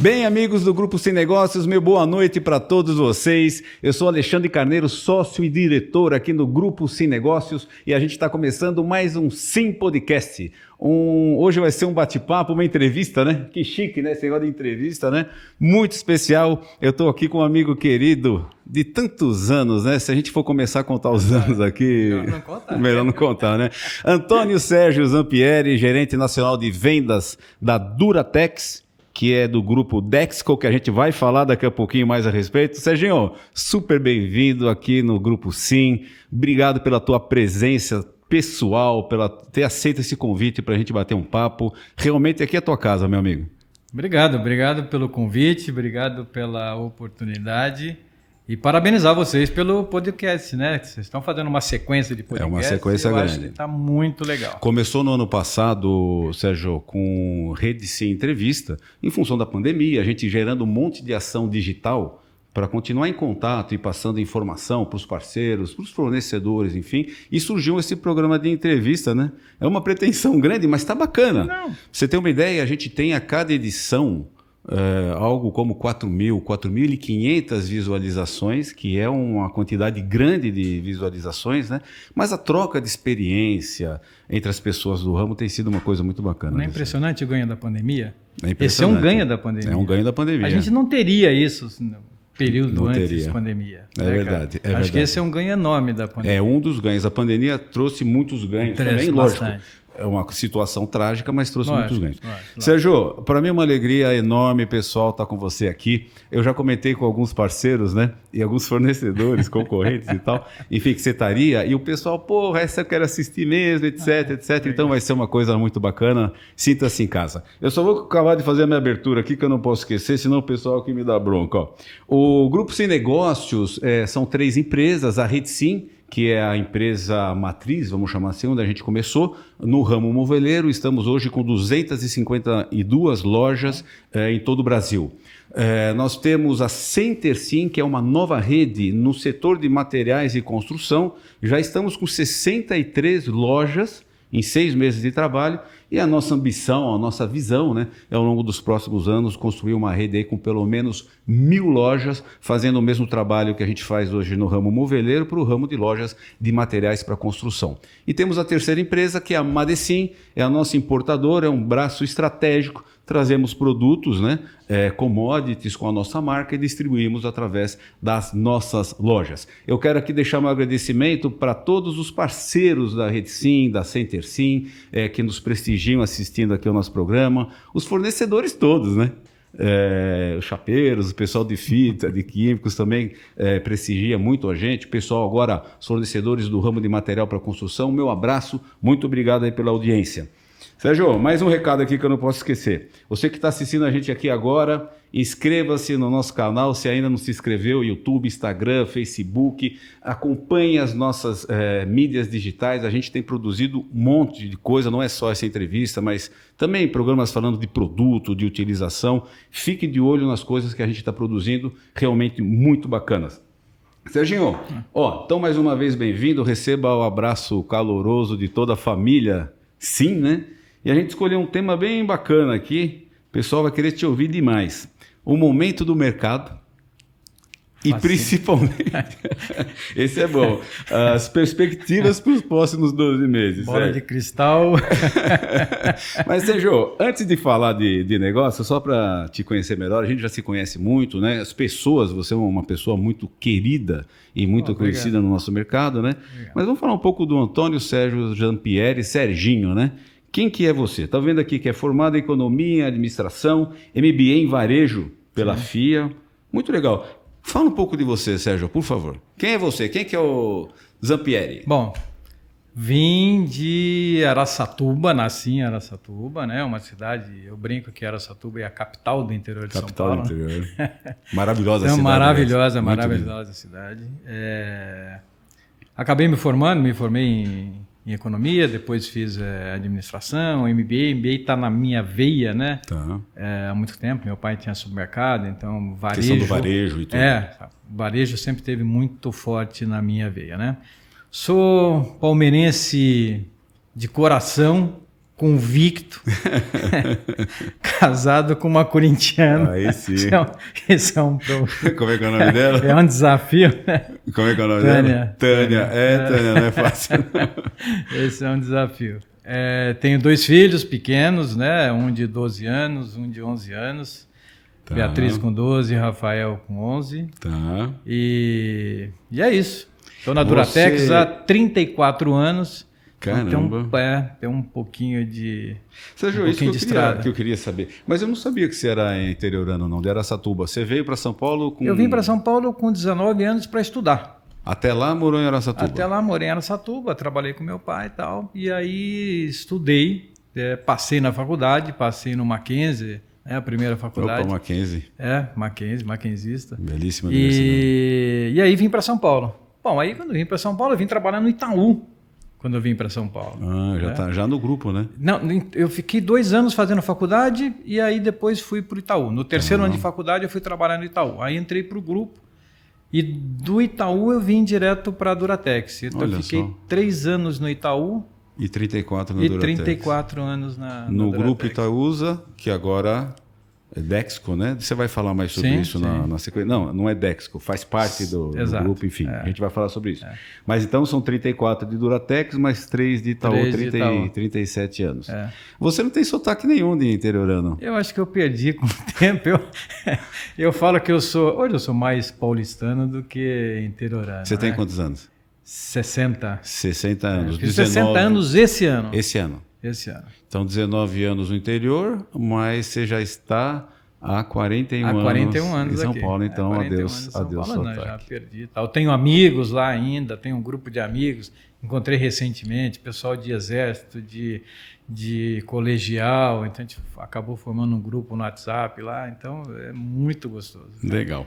Bem, amigos do Grupo Sem Negócios, meu boa noite para todos vocês. Eu sou Alexandre Carneiro, sócio e diretor aqui no Grupo Sem Negócios e a gente está começando mais um Sim Podcast. Hoje vai ser um bate-papo, uma entrevista, né? Que chique, né? Esse negócio de entrevista, né? Muito especial. Eu estou aqui com um amigo querido de tantos anos, né? Se a gente for começar a contar os anos aqui... Melhor não contar, né? Antônio Sérgio Zampieri, gerente nacional de vendas da Duratex, que é do grupo Dexco, que a gente vai falar daqui a pouquinho mais a respeito. Serginho, super bem-vindo aqui no Grupo Sim. Obrigado pela tua presença pessoal, pela ter aceito esse convite para a gente bater um papo. Realmente aqui é a tua casa, meu amigo. Obrigado pelo convite, obrigado pela oportunidade. E parabenizar vocês pelo podcast, né? Vocês estão fazendo uma sequência de podcast. É uma sequência grande. Acho que está muito legal. Começou no ano passado, Sérgio, com Rede Sim Entrevista, em função da pandemia, a gente gerando um monte de ação digital para continuar em contato e passando informação para os parceiros, para os fornecedores, enfim. E surgiu esse programa de entrevista, né? É uma pretensão grande, mas está bacana. Não. Pra você ter uma ideia, a gente tem a cada edição... algo como 4.500 visualizações, que é uma quantidade grande de visualizações, né? Mas a troca de experiência entre as pessoas do ramo tem sido uma coisa muito bacana. Não é impressionante o ganho da pandemia? É Esse é um ganho da pandemia. É um ganho da pandemia. A gente não teria isso no período antes da pandemia. É verdade. Acho que esse é um ganho enorme da pandemia. É um dos ganhos. A pandemia trouxe muitos ganhos também, lógico. É uma situação trágica, mas trouxe muitos ganhos. Sérgio, para mim é uma alegria enorme, pessoal, estar com você aqui. Eu já comentei com alguns parceiros, né? E alguns fornecedores, concorrentes e tal, enfim, que você estaria. E o pessoal, porra, essa eu quero assistir mesmo, etc, etc. Então vai ser uma coisa muito bacana. Sinta-se em casa. Eu só vou acabar de fazer a minha abertura aqui, que eu não posso esquecer, senão o pessoal aqui me dá bronca. Ó. O Grupo Sem Negócios são 3 empresas, a Rede Sim, que é a empresa matriz, vamos chamar assim, onde a gente começou, no ramo moveleiro. Estamos hoje com 252 lojas em todo o Brasil. Nós temos a Center Sim, que é uma nova rede no setor de materiais e construção. Já estamos com 63 lojas em 6 meses de trabalho, e a nossa ambição, a nossa visão, né, é ao longo dos próximos anos construir uma rede aí com pelo menos 1.000 lojas, fazendo o mesmo trabalho que a gente faz hoje no ramo moveleiro para o ramo de lojas de materiais para construção. E temos a terceira empresa, que é a Madecim, é a nossa importadora, é um braço estratégico. Trazemos produtos, né, commodities com a nossa marca e distribuímos através das nossas lojas. Eu quero aqui deixar meu agradecimento para todos os parceiros da Rede Sim, da Center Sim, que nos prestigiam assistindo aqui ao nosso programa, os fornecedores todos, né? Os chapeiros, o pessoal de fita, de químicos também prestigia muito a gente, o pessoal agora, os fornecedores do ramo de material para construção, meu abraço, muito obrigado aí pela audiência. Sérgio, mais um recado aqui que eu não posso esquecer. Você que está assistindo a gente aqui agora, inscreva-se no nosso canal, se ainda não se inscreveu, YouTube, Instagram, Facebook, acompanhe as nossas mídias digitais. A gente tem produzido um monte de coisa, não é só essa entrevista, mas também programas falando de produto, de utilização. Fique de olho nas coisas que a gente está produzindo, realmente muito bacanas. Serginho, então mais uma vez bem-vindo, receba o abraço caloroso de toda a família, sim, né? E a gente escolheu um tema bem bacana aqui, o pessoal vai querer te ouvir demais. O momento do mercado e principalmente, esse é bom, as perspectivas para os próximos 12 meses. Bola de cristal. Mas, Sérgio, antes de falar de negócio, só para te conhecer melhor, a gente já se conhece muito, né? As pessoas, você é uma pessoa muito querida e muito conhecida no nosso mercado, né? Obrigado. Mas vamos falar um pouco do Antônio Sérgio Zampieri, Serginho, né? Quem que é você? Está vendo aqui que é formado em Economia, Administração, MBA em Varejo pela FIA. Muito legal. Fala um pouco de você, Sérgio, por favor. Quem é você? Quem que é o Zampieri? Bom, vim de Araçatuba, nasci em Araçatuba, né? Uma cidade, eu brinco que Araçatuba é a capital do interior de São Paulo. Capital do interior. Maravilhosa cidade. Maravilhosa cidade. Acabei me formei em economia, depois fiz administração, MBA está na minha veia, né? Tá. Há muito tempo, meu pai tinha supermercado, então varejo... Questão do varejo e tudo. Varejo sempre teve muito forte na minha veia, né? Sou palmeirense de coração, convicto, casado com uma corintiana. Aí sim. Esse é um problema. Como é que é o nome dela? É um desafio, né? Como é que é o nome Tânia. dela? Tânia. Tânia, não é fácil. Esse é um desafio. Tenho 2 filhos pequenos, né? Um de 12 anos, um de 11 anos. Tá. Beatriz com 12, Rafael com 11. Tá. E é isso. Estou na Duratex há 34 anos. Caramba. Então, tem um pouquinho de Sérgio, isso que eu queria saber. Mas eu não sabia que você era interiorano, não, de Araçatuba. Você veio para São Paulo com... Eu vim para São Paulo com 19 anos para estudar. Até lá morou em Araçatuba? Até lá morei em Araçatuba, trabalhei com meu pai e tal. E aí estudei, passei na faculdade, passei no Mackenzie, a primeira faculdade. Opa, Mackenzie. Mackenzista. Belíssima universidade. E aí vim para São Paulo. Bom, aí quando vim para São Paulo, eu vim trabalhar no Itaú. Quando eu vim para São Paulo. Já no grupo, né? Não, eu fiquei 2 anos fazendo faculdade e aí depois fui para o Itaú. No terceiro ano de faculdade eu fui trabalhar no Itaú. Aí entrei para o grupo e do Itaú eu vim direto para a Duratex. Então eu fiquei 3 anos no Itaú. E 34 na Duratex. E 34 anos na No grupo Itaúsa, que agora é Dexco, né? Você vai falar mais sobre isso na sequência. Não é Dexco, faz parte do grupo, enfim. A gente vai falar sobre isso. Mas então são 34 de Duratex, mais 3 de Itaú, 37 anos. Você não tem sotaque nenhum de interiorano. Eu acho que eu perdi com o tempo. Eu falo que hoje eu sou mais paulistano do que interiorano. Você tem quantos anos? 60. 60 anos. Fiz 60 anos esse ano. Esse ano. Então, 19 anos no interior, mas você já está há 41 anos em São Paulo. Então, adeus sotaque. Já perdi. Eu tenho amigos lá ainda, tenho um grupo de amigos. Encontrei recentemente pessoal de exército, de colegial. Então, a gente acabou formando um grupo no WhatsApp lá. Então, é muito gostoso. Legal.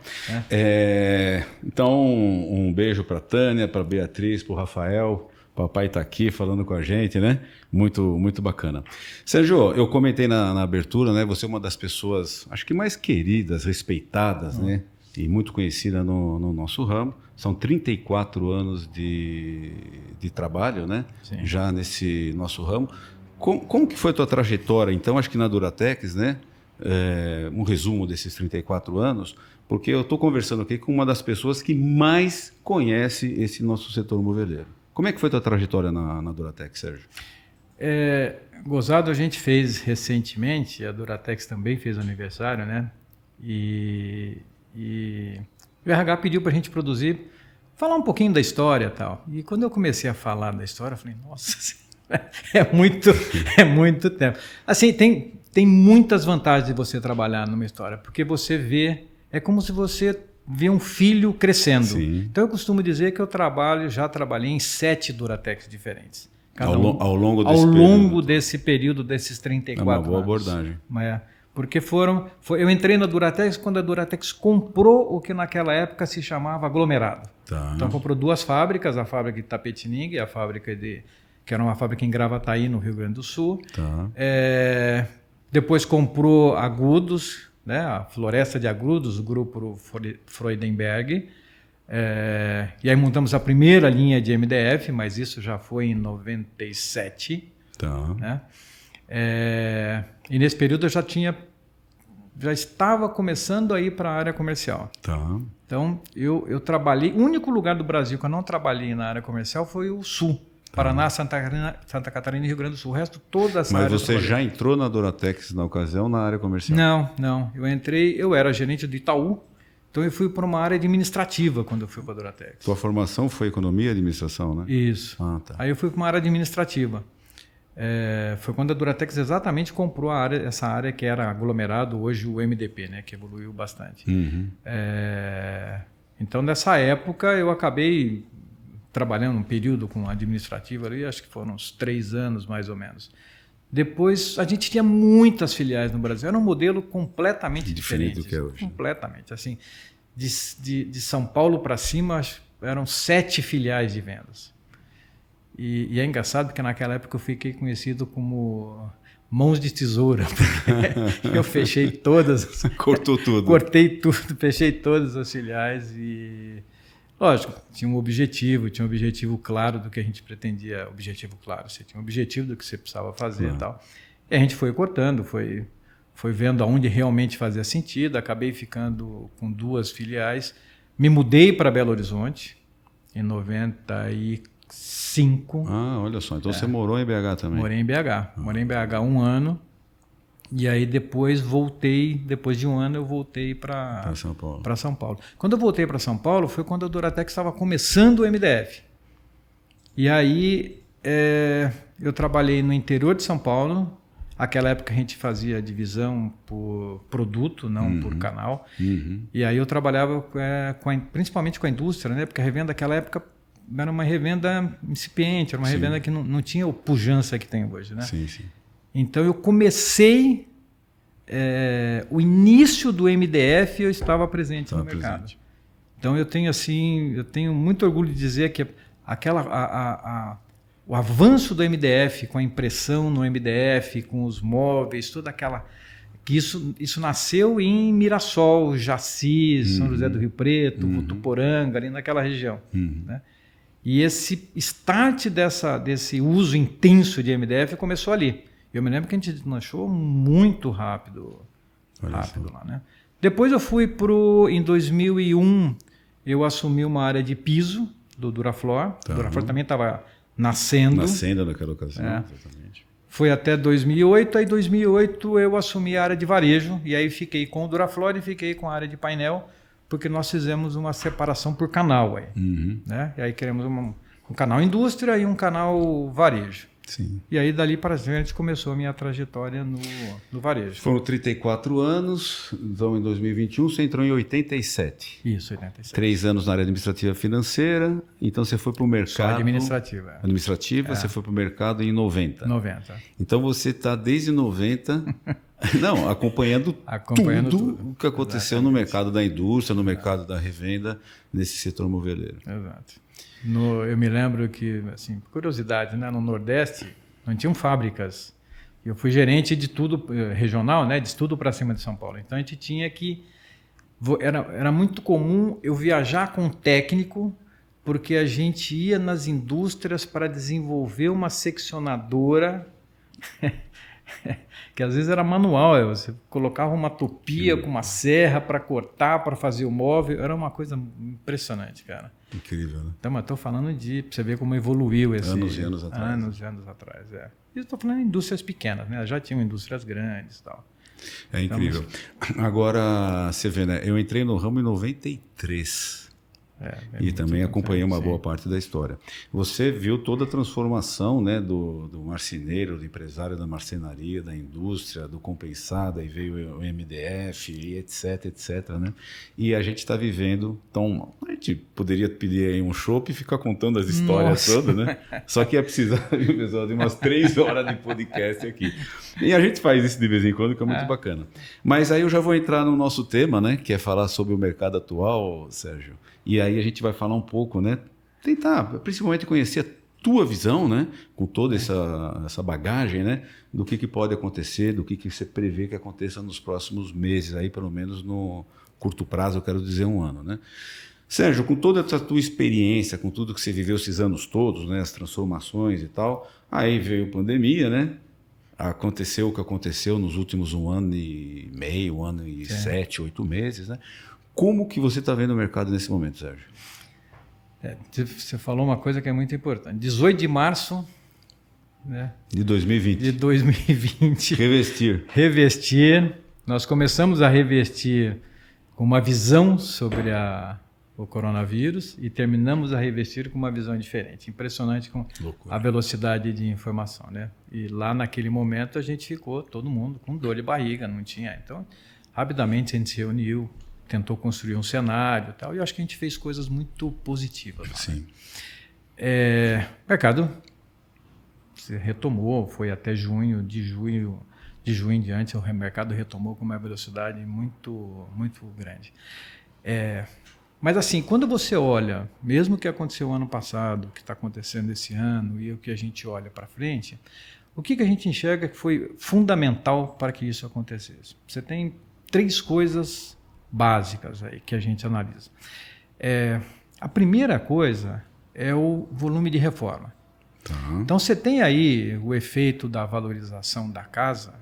Então, um beijo para a Tânia, para a Beatriz, para o Rafael. Papai está aqui falando com a gente, né? Muito, muito bacana. Sérgio, eu comentei na abertura, né? Você é uma das pessoas, acho que mais queridas, respeitadas, né? E muito conhecida no nosso ramo. São 34 anos de trabalho, né? Sim. Já nesse nosso ramo. Como que foi a tua trajetória, então? Acho que na Duratex, né? Um resumo desses 34 anos, porque eu estou conversando aqui com uma das pessoas que mais conhece esse nosso setor moveleiro. Como é que foi a tua trajetória na Duratex, Sérgio? Gozado, a gente fez recentemente, a Duratex também fez aniversário, né? E o RH pediu para a gente falar um pouquinho da história e tal. E quando eu comecei a falar da história, eu falei, nossa, é muito tempo. Assim, tem muitas vantagens de você trabalhar numa história, porque você vê, é como se você vê um filho crescendo. Sim. Então eu costumo dizer que eu já trabalhei em 7 Duratex diferentes. Ao longo desse período, desses 34 anos. É uma boa abordagem. Porque eu entrei na Duratex quando a Duratex comprou o que naquela época se chamava aglomerado. Tá. Então comprou 2 fábricas, a fábrica de Tapetininga e a fábrica que era uma fábrica em Gravataí, no Rio Grande do Sul. Tá. Depois comprou Agudos, né, a Floresta de Agudos, o grupo Freudenberg. E aí montamos a primeira linha de MDF, mas isso já foi em 97. Tá. Né? E nesse período eu já estava começando a ir para a área comercial. Tá. Então eu trabalhei, o único lugar do Brasil que eu não trabalhei na área comercial foi o Sul. Paraná, Santa Catarina e Rio Grande do Sul. O resto, todas as áreas... Mas você já entrou na Duratex na ocasião, na área comercial? Não. Eu era gerente do Itaú, então eu fui para uma área administrativa quando eu fui para a Duratex. Tua formação foi economia e administração, né? Isso. Tá. Aí eu fui para uma área administrativa. Foi quando a Duratex exatamente comprou essa área que era aglomerado, hoje o MDP, né, que evoluiu bastante. Uhum. Então, nessa época, eu acabei trabalhando um período com administrativo ali, acho que foram uns 3 anos mais ou menos. Depois, a gente tinha muitas filiais no Brasil, era um modelo completamente diferente do que é hoje. Completamente. Assim, de São Paulo para cima, eram 7 filiais de vendas. E é engraçado porque naquela época eu fiquei conhecido como mãos de tesoura. Eu fechei todas. Cortou tudo. Cortei tudo, fechei todas as filiais Lógico, tinha um objetivo claro do que a gente pretendia, objetivo claro, você tinha um objetivo do que você precisava fazer e tal. E a gente foi cortando, foi vendo aonde realmente fazia sentido, acabei ficando com 2 filiais, me mudei para Belo Horizonte em 95. Ah, olha só, então você morou em BH também? Morei em BH, morei em BH 1 ano. E aí depois de 1 ano eu voltei para São Paulo. Quando eu voltei para São Paulo foi quando a Duratex estava começando o MDF. E aí eu trabalhei no interior de São Paulo. Naquela época a gente fazia divisão por produto, não por canal. E aí eu trabalhava principalmente com a indústria, né? Porque a revenda naquela época era uma revenda incipiente, era uma revenda que não tinha o pujança que tem hoje, né? Sim, sim. Então eu comecei o início do MDF, eu estava presente no mercado. Então eu tenho muito orgulho de dizer que o avanço do MDF, com a impressão no MDF, com os móveis, toda aquela que isso nasceu em Mirassol, Jaci, São José do Rio Preto, Votuporanga, ali naquela região, né? E esse start desse uso intenso de MDF começou ali. Eu me lembro que a gente deslanchou muito rápido lá, né? Depois eu fui em 2001, eu assumi uma área de piso do Duraflor. O Duraflor também estava nascendo. Nascendo naquela ocasião, exatamente. Foi até 2008, aí em 2008 eu assumi a área de varejo, e aí fiquei com o Duraflor e fiquei com a área de painel, porque nós fizemos uma separação por canal aí, né? E aí queremos um canal indústria e um canal varejo. Sim. E aí dali para frente começou a minha trajetória no varejo. Foram 34 anos, então em 2021 você entrou em 87. Isso, 87. 3 anos na área administrativa financeira, então você foi para o mercado... Só administrativa. Administrativa, você foi para o mercado em 90. 90. Então você está desde 90... Não, acompanhando tudo o que aconteceu no mercado da indústria, no mercado da revenda, nesse setor moveleiro. Exato. Eu me lembro que, assim, curiosidade, né? No Nordeste não tinham fábricas. Eu fui gerente de tudo regional, né? De tudo para cima de São Paulo. Então a gente tinha que... Era muito comum eu viajar com um técnico, porque a gente ia nas indústrias para desenvolver uma seccionadora... que às vezes era manual, você colocava uma tupia com uma serra para cortar, para fazer o móvel, era uma coisa impressionante, cara. Incrível, né? Então, mas estou falando pra você ver como evoluiu esse... Anos e anos atrás. Anos e anos atrás, E estou falando de indústrias pequenas, né? Já tinham indústrias grandes e tal. É incrível. Agora, você vê, né? Eu entrei no ramo em 93. E também acompanhei uma boa parte da história. Você viu toda a transformação, né, do marceneiro, do empresário da marcenaria, da indústria, do compensado, aí veio o MDF, e etc, né? E a gente está vivendo, então a gente poderia pedir aí um chopp e ficar contando as histórias todas, né? Só que ia precisar, viu, pessoal, de umas 3 horas de podcast aqui. E a gente faz isso de vez em quando, que é muito bacana. Mas aí eu já vou entrar no nosso tema, né, que é falar sobre o mercado atual, Sérgio. E aí a gente vai falar um pouco, né? Tentar, principalmente, conhecer a tua visão, né? Com toda essa bagagem, né? Do que pode acontecer, do que você prevê que aconteça nos próximos meses, aí pelo menos no curto prazo, eu quero dizer 1 ano, né? Sérgio, com toda essa tua experiência, com tudo que você viveu esses anos todos, né? As transformações e tal, aí veio a pandemia, né? Aconteceu o que aconteceu nos últimos 1 ano e meio, 1 ano e 7, 8 meses, né? Como que você está vendo o mercado nesse momento, Sérgio? Você falou uma coisa que é muito importante. 18 de março, né, de 2020. De 2020. Revestir. Nós começamos a revestir com uma visão sobre o coronavírus e terminamos a revestir com uma visão diferente. Impressionante com a velocidade de informação, né? E lá naquele momento a gente ficou, todo mundo, com dor de barriga, não tinha. Então, rapidamente a gente se reuniu, tentou construir um cenário e tal, e eu acho que a gente fez coisas muito positivas. Sim. O mercado se retomou, foi até junho, de junho em diante, o mercado retomou com uma velocidade muito, muito grande. Mas assim, quando você olha, mesmo o que aconteceu ano passado, o que está acontecendo esse ano e o que a gente olha para frente, o que a gente enxerga que foi fundamental para que isso acontecesse? Você tem 3 coisas básicas aí que a gente analisa. A primeira coisa é o volume de reforma. Tá. Então você tem aí o efeito da valorização da casa,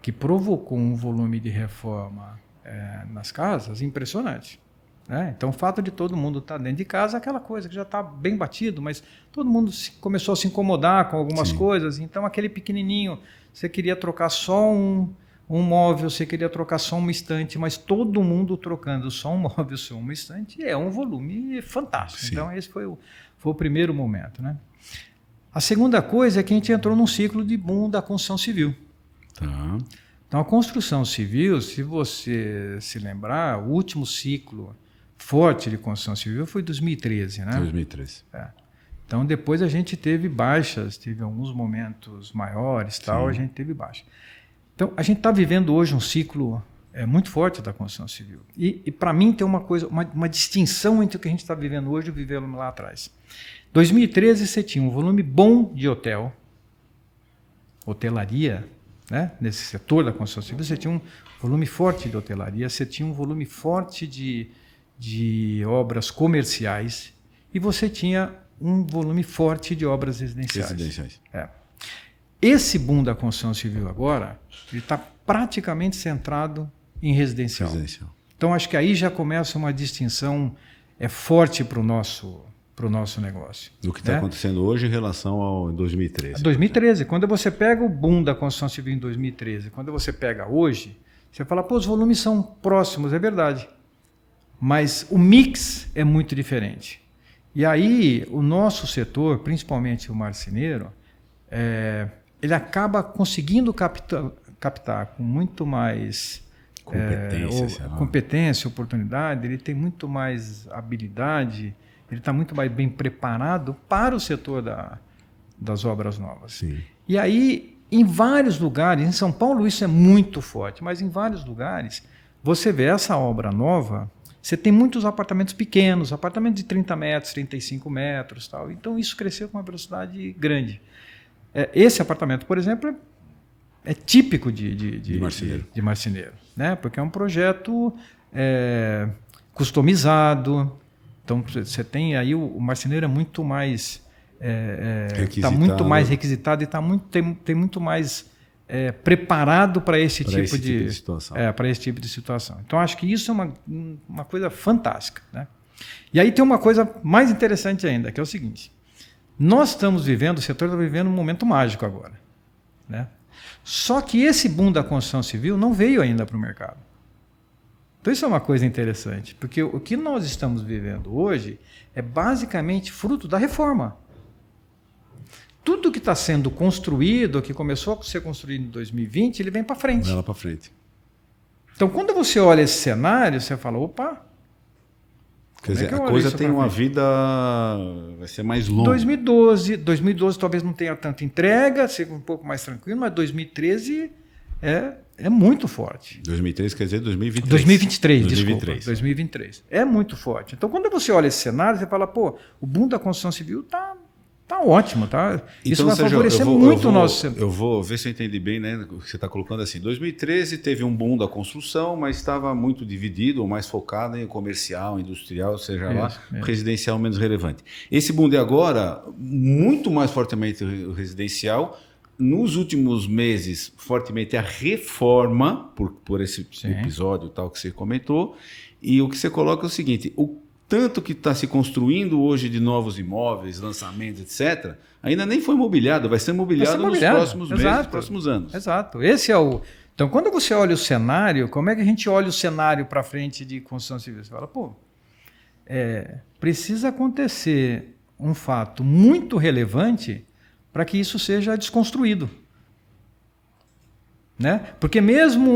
que provocou um volume de reforma nas casas impressionante. Né? Então o fato de todo mundo estar dentro de casa é aquela coisa que já está bem batido, mas todo mundo começou a se incomodar com algumas coisas. Então aquele pequenininho, você queria trocar só um móvel, você queria trocar só uma estante, mas todo mundo trocando só um móvel, só uma estante, é um volume fantástico. Sim. Então esse foi o primeiro momento. Né? A segunda coisa é que a gente entrou num ciclo de boom da construção civil. Tá. Então a construção civil, se você se lembrar, o último ciclo forte de construção civil foi 2013, né? 2013. Então depois a gente teve baixas, teve alguns momentos maiores, tal, a gente teve baixa. Então a gente está vivendo hoje um ciclo muito forte da construção civil. E para mim tem uma coisa, uma distinção entre o que a gente está vivendo hoje e o que vivemos lá atrás. 2013 você tinha um volume bom de hotelaria, né? Nesse setor da construção civil você tinha um volume forte de hotelaria, você tinha um volume forte de obras comerciais e você tinha um volume forte de obras residenciais. Esse boom da construção civil agora ele está praticamente centrado em residencial. Então acho que aí já começa uma distinção forte para o nosso negócio. Do que está acontecendo hoje em relação ao 2013. 2013, quando você pega o boom da construção civil em 2013, quando você pega hoje, você fala, pô, os volumes são próximos, é verdade. Mas o mix é muito diferente. E aí o nosso setor, principalmente o marceneiro, ele acaba conseguindo captar com muito mais competência, oportunidade, ele tem muito mais habilidade, ele está muito mais bem preparado para o setor das obras novas. Sim. E aí, em vários lugares, em São Paulo isso é muito forte, mas em vários lugares, você vê essa obra nova, você tem muitos apartamentos pequenos, apartamentos de 30 metros, 35 metros, tal. Então isso cresceu com uma velocidade grande. Esse apartamento, por exemplo, é típico de marceneiro, né? Porque é um projeto customizado. Então você tem aí o marceneiro é muito mais está muito mais requisitado e tem muito mais preparado para esse tipo de situação. Para esse tipo de situação. Então acho que isso é uma coisa fantástica, né? E aí tem uma coisa mais interessante ainda, que é o seguinte: nós estamos vivendo, o setor está vivendo um momento mágico agora, né? Só que esse boom da construção civil não veio ainda para o mercado. Então isso é uma coisa interessante, porque o que nós estamos vivendo hoje é basicamente fruto da reforma. Tudo que está sendo construído, que começou a ser construído em 2020, ele vem para frente. Vai lá para frente. Então quando você olha esse cenário, você fala, opa... Quer dizer, a coisa tem uma vida, vai ser mais longa. 2012 talvez não tenha tanta entrega, seja um pouco mais tranquilo, mas 2013 é muito forte. 2013 quer dizer 2023. 2023, desculpa. 2023. É muito forte. Então, quando você olha esse cenário, você fala, pô, o boom da construção civil tá ótimo, tá? Isso vai favorecer muito o nosso setor. Eu vou ver se eu entendi bem, né? O que você está colocando assim. 2013 teve um boom da construção, mas estava muito dividido, ou mais focado em comercial, industrial, seja lá, residencial menos relevante. Esse boom de agora, muito mais fortemente o residencial. Nos últimos meses, fortemente a reforma, por esse episódio tal que você comentou. E o que você coloca é o seguinte: o tanto que está se construindo hoje de novos imóveis, lançamentos, etc., ainda nem foi mobiliado, vai ser mobiliado nos próximos meses, nos próximos anos. Exato. Esse é o... Então, quando você olha o cenário, como é que a gente olha o cenário para frente de construção civil? Você fala, pô, precisa acontecer um fato muito relevante para que isso seja desconstruído. Né? Porque mesmo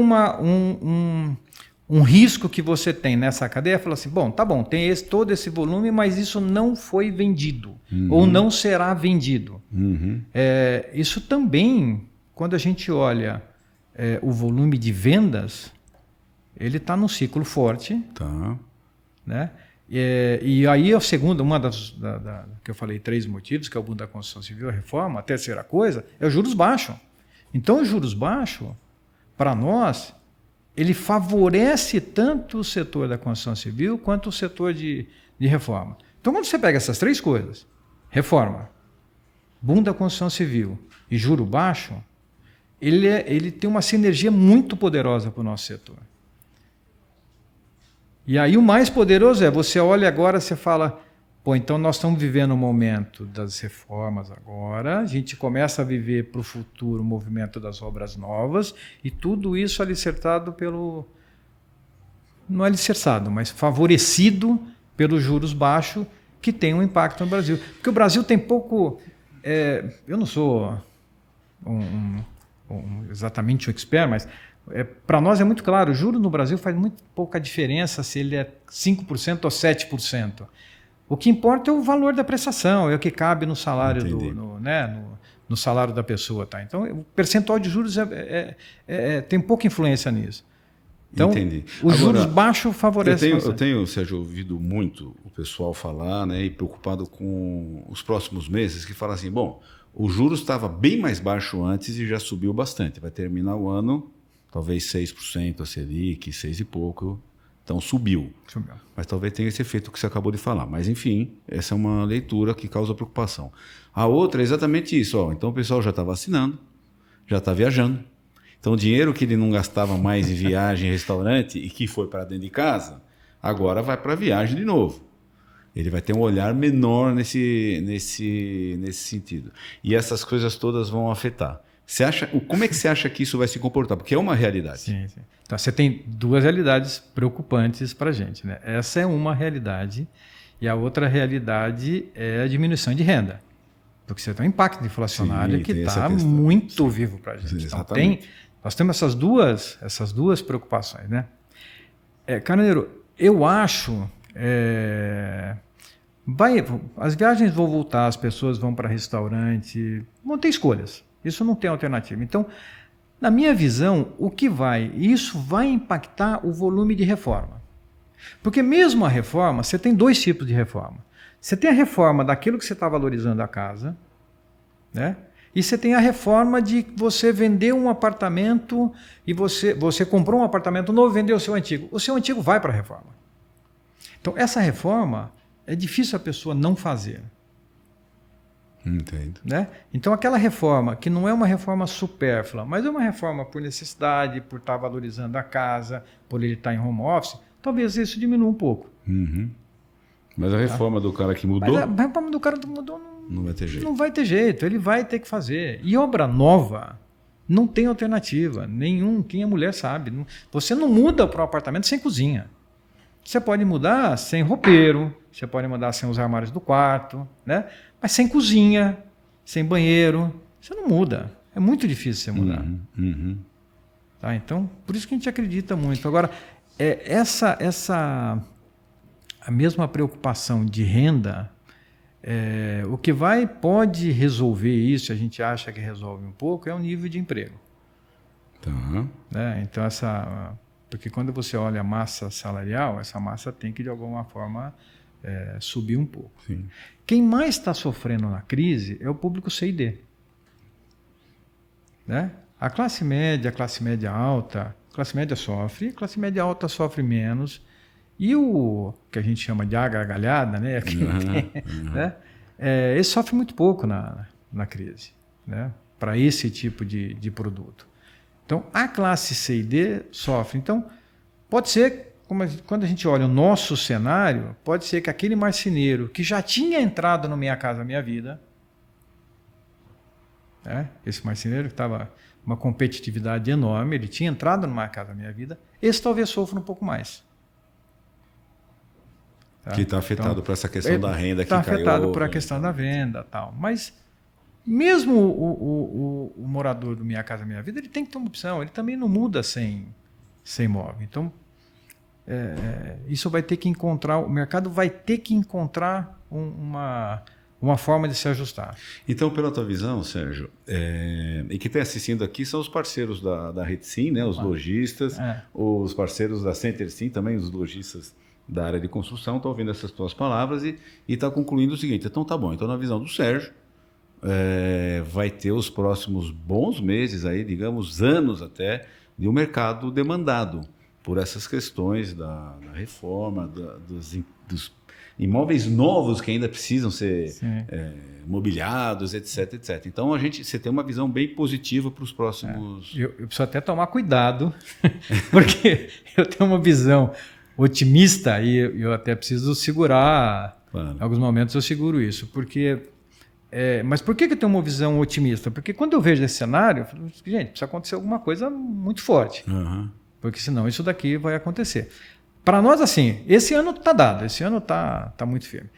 um risco que você tem nessa cadeia, fala assim, bom, tá bom, tem todo esse volume, mas isso não foi vendido, ou não será vendido. Isso também, quando a gente olha o volume de vendas, ele está num ciclo forte. Tá. Né? E aí a segunda, uma das que eu falei, 3 motivos, que é o boom da construção civil, a reforma, a terceira coisa, é os juros baixos. Então, os juros baixos, para nós, ele favorece tanto o setor da construção civil quanto o setor de reforma. Então, quando você pega essas três coisas, reforma, boom da construção civil e juro baixo, ele tem uma sinergia muito poderosa para o nosso setor. E aí o mais poderoso você olha agora, você fala, pô, então nós estamos vivendo um momento das reformas agora, a gente começa a viver para o futuro o movimento das obras novas, e tudo isso alicerçado não alicerçado, mas favorecido pelos juros baixos, que tem um impacto no Brasil. Porque o Brasil tem pouco... eu não sou exatamente um expert, mas para nós é muito claro, o juro no Brasil faz muito pouca diferença se ele é 5% ou 7%. O que importa é o valor da prestação, é o que cabe no salário no salário da pessoa. Tá? Então, o percentual de juros tem pouca influência nisso. Então, os juros baixos favorecem. Eu tenho, Sérgio, ouvido muito o pessoal falar, né, e preocupado com os próximos meses, que fala assim, bom, o juros estava bem mais baixo antes e já subiu bastante. Vai terminar o ano, talvez 6% a Selic, 6 e pouco. Então subiu. Mas talvez tenha esse efeito que você acabou de falar. Mas enfim, essa é uma leitura que causa preocupação. A outra é exatamente isso. Então o pessoal já está vacinando, já está viajando. Então o dinheiro que ele não gastava mais em viagem, restaurante e que foi para dentro de casa, agora vai para a viagem de novo. Ele vai ter um olhar menor nesse sentido. E essas coisas todas vão afetar. Como é que você acha que isso vai se comportar? Porque é uma realidade. Sim. Então, você tem duas realidades preocupantes para a gente. Né? Essa é uma realidade e a outra realidade é a diminuição de renda. Porque você tem um impacto inflacionário que está muito vivo para a gente. Então, nós temos essas duas preocupações. Né? Carneiro, eu acho... as viagens vão voltar, as pessoas vão para restaurante, vão ter escolhas. Isso não tem alternativa. Então, na minha visão, isso vai impactar o volume de reforma. Porque mesmo a reforma, você tem dois tipos de reforma. Você tem a reforma daquilo que você está valorizando a casa, né? E você tem a reforma de você vender um apartamento e você comprou um apartamento novo e vendeu o seu antigo. O seu antigo vai para a reforma. Então, essa reforma é difícil a pessoa não fazer. Entendo. Né? Então, aquela reforma, que não é uma reforma supérflua, mas é uma reforma por necessidade, por estar valorizando a casa, por ele estar em home office, talvez isso diminua um pouco. Uhum. Mas a reforma do cara que mudou... Mas a reforma do cara que mudou não vai ter jeito. Não vai ter jeito, ele vai ter que fazer. E obra nova não tem alternativa. Quem é mulher sabe. Você não muda para um apartamento sem cozinha. Você pode mudar sem roupeiro, você pode mudar sem os armários do quarto, né? Mas sem cozinha, sem banheiro, você não muda. É muito difícil você mudar. Tá? Então, por isso que a gente acredita muito. Agora, a mesma preocupação de renda, o que pode resolver isso, a gente acha que resolve um pouco, é o nível de emprego. Tá. Né? Então, porque quando você olha a massa salarial, essa massa tem que, de alguma forma, subir um pouco. Sim. Quem mais está sofrendo na crise é o público C e D. Né? A classe média alta, a classe média sofre, a classe média alta sofre menos. E o que a gente chama de gargalhada, né? Né? Ele sofre muito pouco na crise, né? Para esse tipo de produto. Então, a classe C e D sofre. Então, pode ser, quando a gente olha o nosso cenário, pode ser que aquele marceneiro que já tinha entrado no Minha Casa Minha Vida, né? Esse marceneiro que estava uma competitividade enorme, ele tinha entrado no Minha Casa Minha Vida, esse talvez sofra um pouco mais. Tá? Que está afetado por essa questão da renda que caiu. Está afetado por a questão da venda, tal. Mas mesmo o morador do Minha Casa Minha Vida, ele tem que ter uma opção. Ele também não muda sem imóvel. Então, isso vai ter que encontrar, o mercado vai ter que encontrar uma forma de se ajustar. Então, pela tua visão, Sérgio, e quem está assistindo aqui são os parceiros da Retsim, né? Os lojistas, os parceiros da Centersim também, os lojistas da área de construção, estão ouvindo essas tuas palavras e está concluindo o seguinte. Então tá bom, então na visão do Sérgio, vai ter os próximos bons meses aí, digamos anos até, de um mercado demandado por essas questões da reforma, dos imóveis novos que ainda precisam ser mobiliados, etc, etc. Então, você tem uma visão bem positiva para os próximos... Eu preciso até tomar cuidado, porque eu tenho uma visão otimista e eu até preciso segurar. Claro. Em alguns momentos eu seguro isso, porque... mas por que eu tenho uma visão otimista? Porque quando eu vejo esse cenário, eu falo, gente, precisa acontecer alguma coisa muito forte, porque senão isso daqui vai acontecer. Para nós, assim, esse ano está dado, esse ano está muito firme.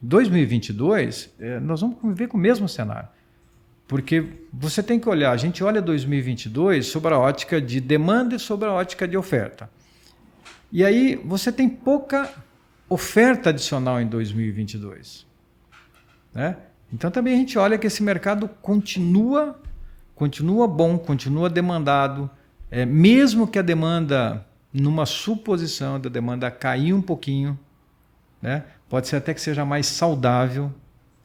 2022, nós vamos conviver com o mesmo cenário. Porque você tem que olhar, a gente olha 2022 sobre a ótica de demanda e sobre a ótica de oferta. E aí você tem pouca oferta adicional em 2022. Né? Então também a gente olha que esse mercado continua bom, continua demandado, mesmo que a demanda... numa suposição da demanda cair um pouquinho, né? Pode ser até que seja mais saudável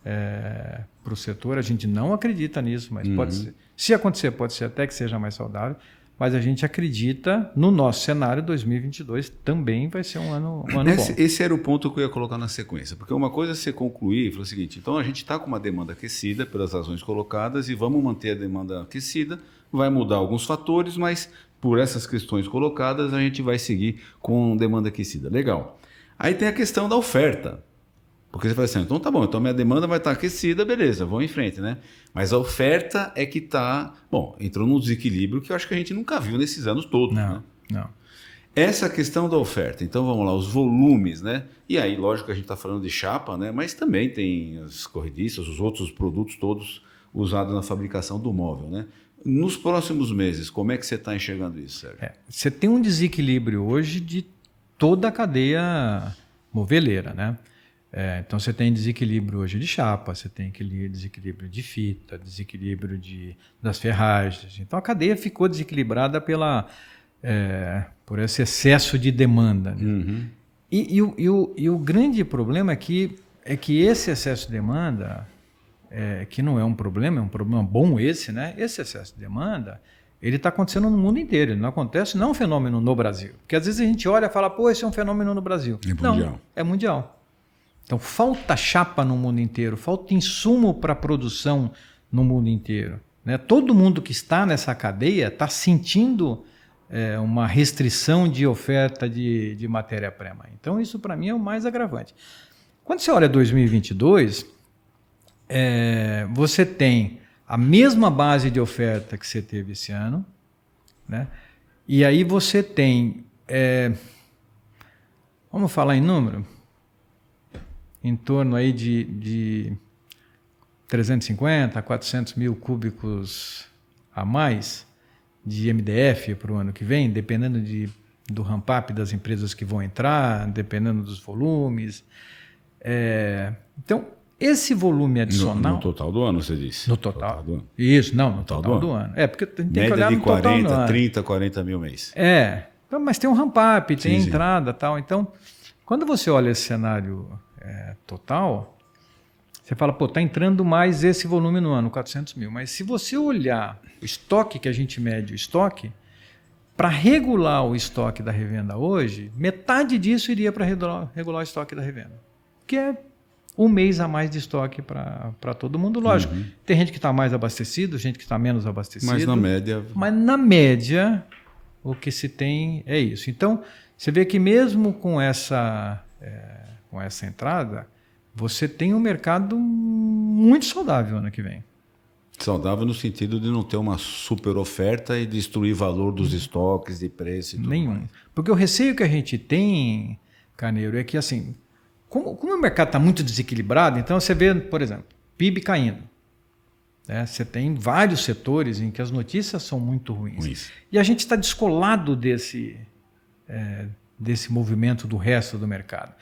para o setor. A gente não acredita nisso, mas pode ser. Se acontecer, pode ser até que seja mais saudável, mas a gente acredita no nosso cenário 2022 também vai ser um ano bom. Esse era o ponto que eu ia colocar na sequência, porque uma coisa é você concluir e falar o seguinte, então a gente está com uma demanda aquecida pelas razões colocadas e vamos manter a demanda aquecida, vai mudar alguns fatores, mas por essas questões colocadas, a gente vai seguir com demanda aquecida. Legal. Aí tem a questão da oferta. Porque você fala assim, então tá bom, então minha demanda vai estar aquecida, beleza, vamos em frente, né? Mas a oferta é que está... Bom, entrou num desequilíbrio que eu acho que a gente nunca viu nesses anos todos. Não. Essa questão da oferta, então vamos lá, os volumes, né? E aí, lógico que a gente está falando de chapa, né? Mas também tem as corrediças, os outros produtos todos usados na fabricação do móvel, né? Nos próximos meses, como é que você está enxergando isso, Sérgio? Você tem um desequilíbrio hoje de toda a cadeia moveleira, né? Então você tem desequilíbrio hoje de chapa, você tem desequilíbrio de fita, desequilíbrio das ferragens. Então a cadeia ficou desequilibrada por esse excesso de demanda. Né? E o grande problema é que esse excesso de demanda... que não é um problema bom esse, né? Esse excesso de demanda, ele está acontecendo no mundo inteiro, ele não acontece, não é um fenômeno no Brasil. Porque às vezes a gente olha e fala, pô, esse é um fenômeno no Brasil. É mundial. Não, é mundial. Então falta chapa no mundo inteiro, falta insumo para produção no mundo inteiro. Né? Todo mundo que está nessa cadeia está sentindo uma restrição de oferta de matéria-prima. Então isso para mim é o mais agravante. Quando você olha 2022... você tem a mesma base de oferta que você teve esse ano, né? E aí você tem, vamos falar em número, em torno aí de 350 a 400 mil cúbicos a mais de MDF para o ano que vem, dependendo do ramp-up das empresas que vão entrar, dependendo dos volumes. Então, esse volume adicional... No total do ano, você disse? No total do ano. Isso, não, no total do ano. Porque tem que olhar no total do ano. Média de 30, 40 mil mês. Então, mas tem um ramp-up, tem entrada e tal. Então, quando você olha esse cenário total, você fala, pô, está entrando mais esse volume no ano, 400 mil. Mas se você olhar o estoque, que a gente mede o estoque, para regular o estoque da revenda hoje, metade disso iria para regular o estoque da revenda. Que é um mês a mais de estoque para todo mundo, lógico. Tem gente que está mais abastecido, gente que está menos abastecido. Mas na média, o que se tem é isso. Então, você vê que mesmo com essa entrada, você tem um mercado muito saudável ano que vem. Saudável no sentido de não ter uma super oferta e destruir valor dos estoques, de preço e tudo nenhum. mais. Porque o receio que a gente tem, Carneiro, é que assim, como o mercado está muito desequilibrado, então você vê, por exemplo, PIB caindo. Né? Você tem vários setores em que as notícias são muito ruins. E a gente está descolado desse movimento do resto do mercado.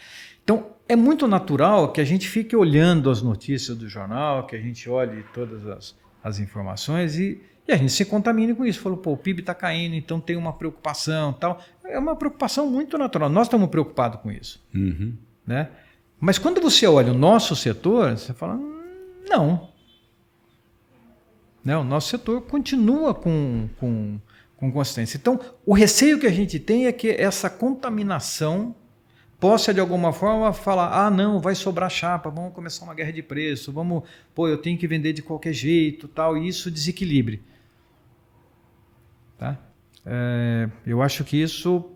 Então, é muito natural que a gente fique olhando as notícias do jornal, que a gente olhe todas as informações e a gente se contamine com isso. Falou, pô, o PIB está caindo, então tem uma preocupação tal. É uma preocupação muito natural. Nós estamos preocupados com isso. Né? Mas quando você olha o nosso setor, você fala, não. O nosso setor continua com Com consistência. Então, o receio que a gente tem é que essa contaminação possa, de alguma forma, falar, não, vai sobrar chapa, vamos começar uma guerra de preço, eu tenho que vender de qualquer jeito, tal, e isso desequilibre. Tá? Eu acho que isso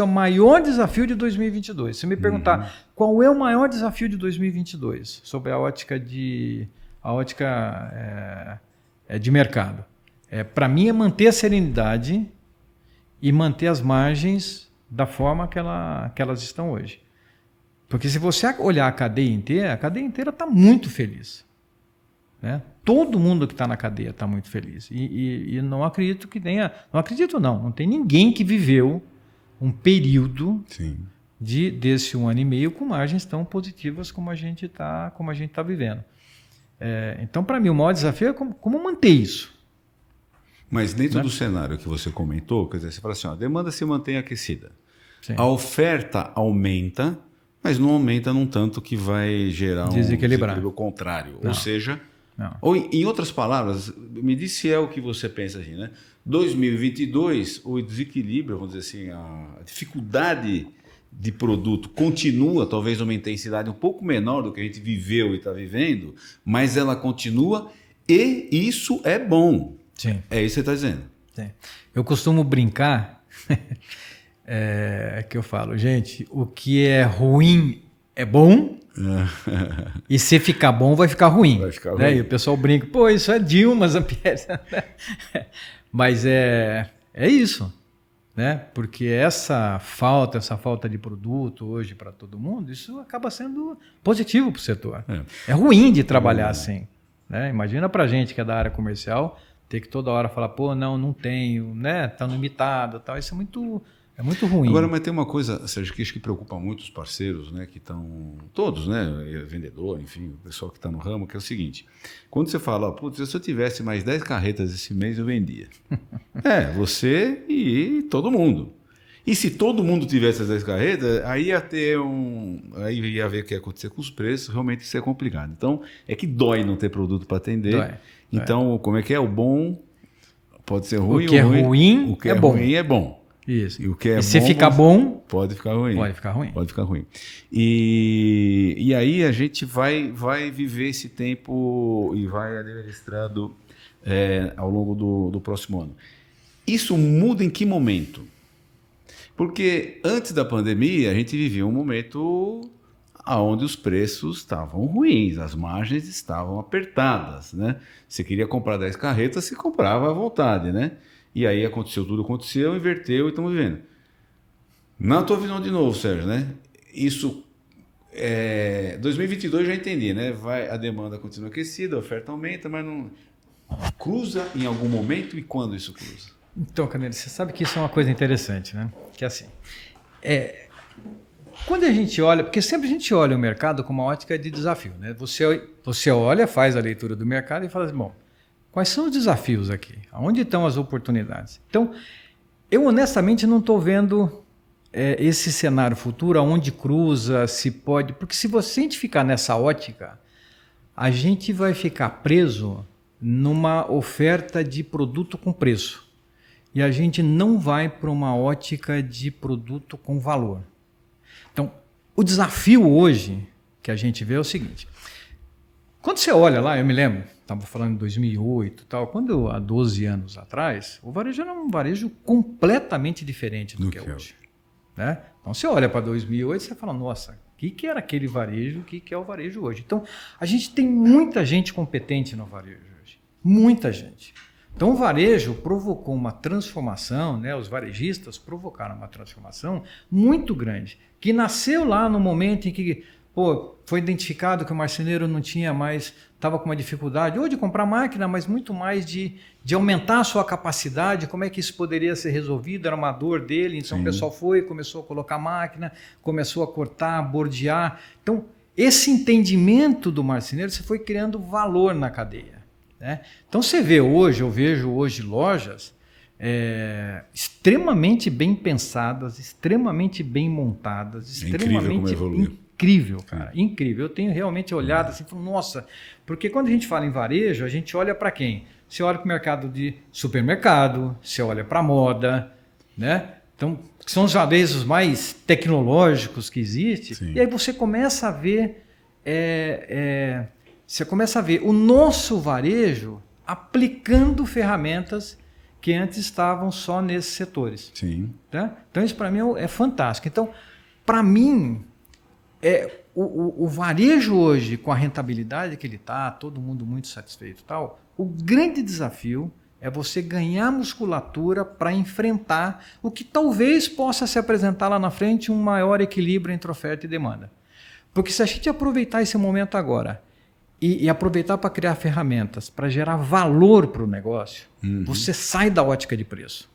é o maior desafio de 2022. Se me perguntar qual é o maior desafio de 2022 sobre a ótica de mercado, para mim é manter a serenidade e manter as margens da forma que elas estão hoje. Porque se você olhar a cadeia inteira está muito feliz. Né? Todo mundo que está na cadeia está muito feliz. E não acredito que tenha... Não tem ninguém que viveu um período desse 1 ano e meio com margens tão positivas como a gente está vivendo. Então, para mim, o maior desafio é como manter isso. Mas dentro do cenário que você comentou, quer dizer, você fala assim, a demanda se mantém aquecida. Sim. A oferta aumenta, mas não aumenta num tanto que vai gerar um desequilíbrio contrário. Não. Ou seja, ou em outras palavras, me diz se é o que você pensa assim, né? 2022, o desequilíbrio, vamos dizer assim, a dificuldade de produto continua, talvez numa intensidade um pouco menor do que a gente viveu e está vivendo, mas ela continua e isso é bom. Sim. É isso que você está dizendo. Sim. Eu costumo brincar que eu falo, gente, o que é ruim é bom e se ficar bom vai ficar ruim. Vai ficar né? ruim. E o pessoal brinca, isso é Dilma, Zampieri. Mas é isso. Né? Porque essa falta de produto hoje para todo mundo, isso acaba sendo positivo para o setor. É ruim de trabalhar assim. Né? Imagina para a gente que é da área comercial, ter que toda hora falar, não tenho, né? Tá limitado, tal. Isso é muito ruim. Agora, mas tem uma coisa, Sérgio, que acho que preocupa muito os parceiros, né? Que estão todos, né? Vendedor, enfim, o pessoal que está no ramo, que é o seguinte: quando você fala, se eu tivesse mais 10 carretas esse mês, eu vendia. Você e todo mundo. E se todo mundo tivesse as 10 carretas, aí ia ter aí ia ver o que ia acontecer com os preços, realmente isso é complicado. Então, é que dói não ter produto para atender. Dói. Então, como é que é? O bom pode ser ruim. O que é ruim o que é ruim é bom. Isso. E o que é se bom, ficar bom, pode ficar ruim. Pode ficar ruim. Pode ficar ruim. E aí a gente vai viver esse tempo e vai administrando ao longo do próximo ano. Isso muda em que momento? Porque antes da pandemia a gente vivia um momento onde os preços estavam ruins, as margens estavam apertadas, né? Você queria comprar 10 carretas, você comprava à vontade, né? E aí tudo aconteceu, inverteu e estamos vivendo. Na tua visão de novo, Sérgio, né? Isso, 2022 já entendi, né? A demanda continua aquecida, a oferta aumenta, mas não cruza em algum momento, e quando isso cruza? Então, Canelo, você sabe que isso é uma coisa interessante, né? Que é assim, quando a gente olha, porque sempre a gente olha o mercado com uma ótica de desafio, né? Você olha, faz a leitura do mercado e fala assim, bom, quais são os desafios aqui? Onde estão as oportunidades? Então, eu honestamente não estou vendo esse cenário futuro, onde cruza, se pode... Porque se a gente ficar nessa ótica, a gente vai ficar preso numa oferta de produto com preço. E a gente não vai para uma ótica de produto com valor. Então, o desafio hoje que a gente vê é o seguinte. Quando você olha lá, eu me lembro, estava falando em 2008 e tal, há 12 anos atrás, o varejo era um varejo completamente diferente do que é hoje. Né? Então, você olha para 2008 e você fala, nossa, o que era aquele varejo, o que é o varejo hoje? Então, a gente tem muita gente competente no varejo hoje. Muita gente. Então, o varejo provocou uma transformação, né? Os varejistas provocaram uma transformação muito grande, que nasceu lá no momento em que foi identificado que o marceneiro não tinha mais, estava com uma dificuldade, ou de comprar máquina, mas muito mais de aumentar a sua capacidade, como é que isso poderia ser resolvido, era uma dor dele, então Sim. O pessoal começou a colocar máquina, começou a cortar, bordear. Então, esse entendimento do marceneiro, você foi criando valor na cadeia. Né? Então, eu vejo hoje lojas extremamente bem pensadas, extremamente bem montadas, extremamente incrível, cara, incrível. Eu tenho realmente olhado assim, nossa, porque quando a gente fala em varejo, a gente olha para quem? você olha para o mercado de supermercado, você olha para a moda, né? Então, são os varejos mais tecnológicos que existem. Sim. E aí você começa a ver, o nosso varejo aplicando ferramentas que antes estavam só nesses setores. Sim. Tá? Então, isso para mim é fantástico. Então, para mim, o varejo hoje, com a rentabilidade que ele está, todo mundo muito satisfeito e tal, o grande desafio é você ganhar musculatura para enfrentar o que talvez possa se apresentar lá na frente um maior equilíbrio entre oferta e demanda. Porque se a gente aproveitar esse momento agora e aproveitar para criar ferramentas, para gerar valor para o negócio, você sai da ótica de preço.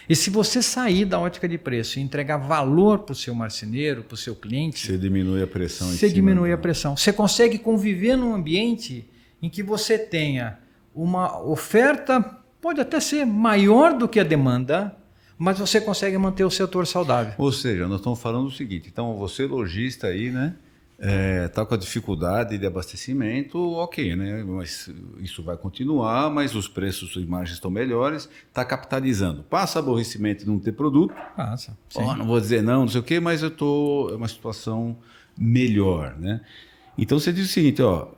E se você sair da ótica de preço e entregar valor para o seu marceneiro, para o seu cliente... Você diminui a pressão. Você diminui a pressão. Você consegue conviver num ambiente em que você tenha uma oferta, pode até ser maior do que a demanda, mas você consegue manter o setor saudável. Ou seja, nós estamos falando o seguinte, então você lojista aí, né? Está com a dificuldade de abastecimento, ok, né? Mas isso vai continuar, mas os preços e margens estão melhores, está capitalizando. Passa aborrecimento de não ter produto. Passa. Não vou dizer não sei o quê, mas eu estou em uma situação melhor, né? Então você diz o seguinte, ó,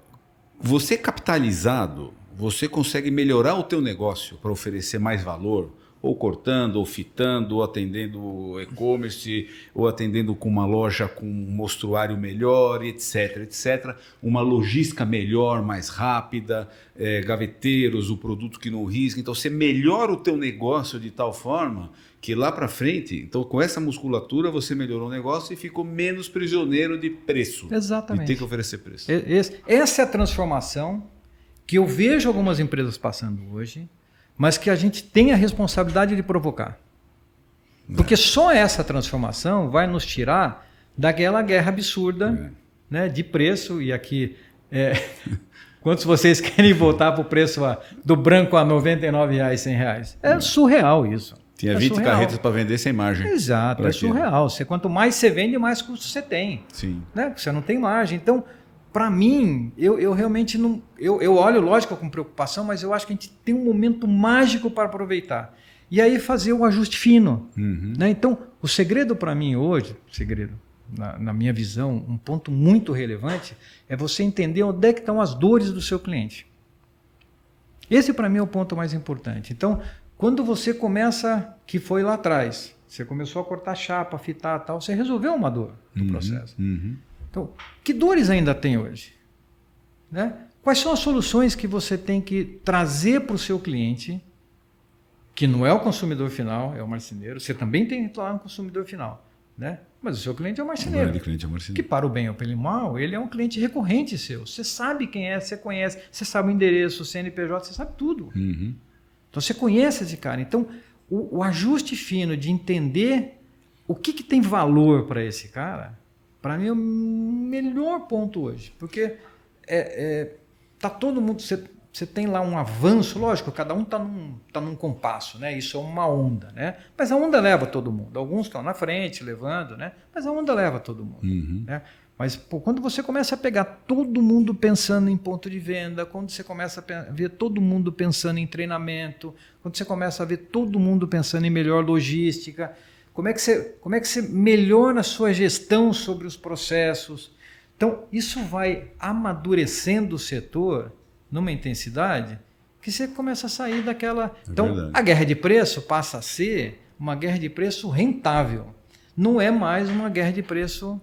você capitalizado, você consegue melhorar o teu negócio para oferecer mais valor, ou cortando, ou fitando, ou atendendo e-commerce, ou atendendo com uma loja com um mostruário melhor, etc, etc. Uma logística melhor, mais rápida, gaveteiros, o produto que não risca. Então, você melhora o teu negócio de tal forma que lá para frente, então com essa musculatura, você melhorou o negócio e ficou menos prisioneiro de preço. Exatamente. De ter que oferecer preço. Essa é a transformação que eu vejo algumas empresas passando hoje, mas que a gente tem a responsabilidade de provocar. Porque só essa transformação vai nos tirar daquela guerra absurda né, de preço. E aqui, quantos vocês querem voltar para o preço do branco a R$ 99,00, R$100? É surreal isso. Tinha 20 surreal. Carretas para vender sem margem. Exato, é surreal. Quanto mais você vende, mais custo você tem. Sim. Né? Você não tem margem. Então, para mim, eu realmente não... Eu olho, lógico, com preocupação, mas eu acho que a gente tem um momento mágico para aproveitar. E aí fazer o ajuste fino. Né? Então, o segredo para mim hoje, na minha visão, um ponto muito relevante, é você entender onde é que estão as dores do seu cliente. Esse, para mim, é o ponto mais importante. Então, quando você começa, que foi lá atrás, você começou a cortar chapa, fitar e tal, você resolveu uma dor do processo. Então, que dores ainda tem hoje? Né? Quais são as soluções que você tem que trazer para o seu cliente, que não é o consumidor final, é o marceneiro. Você também tem que lá um consumidor final. Né? Mas o seu cliente é o marceneiro. Que para o bem ou pelo mal, ele é um cliente recorrente seu. Você sabe quem é, você conhece, você sabe o endereço, o CNPJ, você sabe tudo. Então você conhece esse cara. Então o ajuste fino de entender o que tem valor para esse cara, para mim é o melhor ponto hoje. Porque tá todo mundo... Você tem lá um avanço, lógico, cada um está num compasso, né? Isso é uma onda, né? Mas a onda leva todo mundo. Alguns estão na frente, levando, né? Mas a onda leva todo mundo. Né? Mas quando você começa a pegar todo mundo pensando em ponto de venda, quando você começa a ver todo mundo pensando em treinamento, quando você começa a ver todo mundo pensando em melhor logística, como é que você melhora a sua gestão sobre os processos? Então, isso vai amadurecendo o setor numa intensidade que você começa a sair daquela... Então, a guerra de preço passa a ser uma guerra de preço rentável. Não é mais uma guerra de preço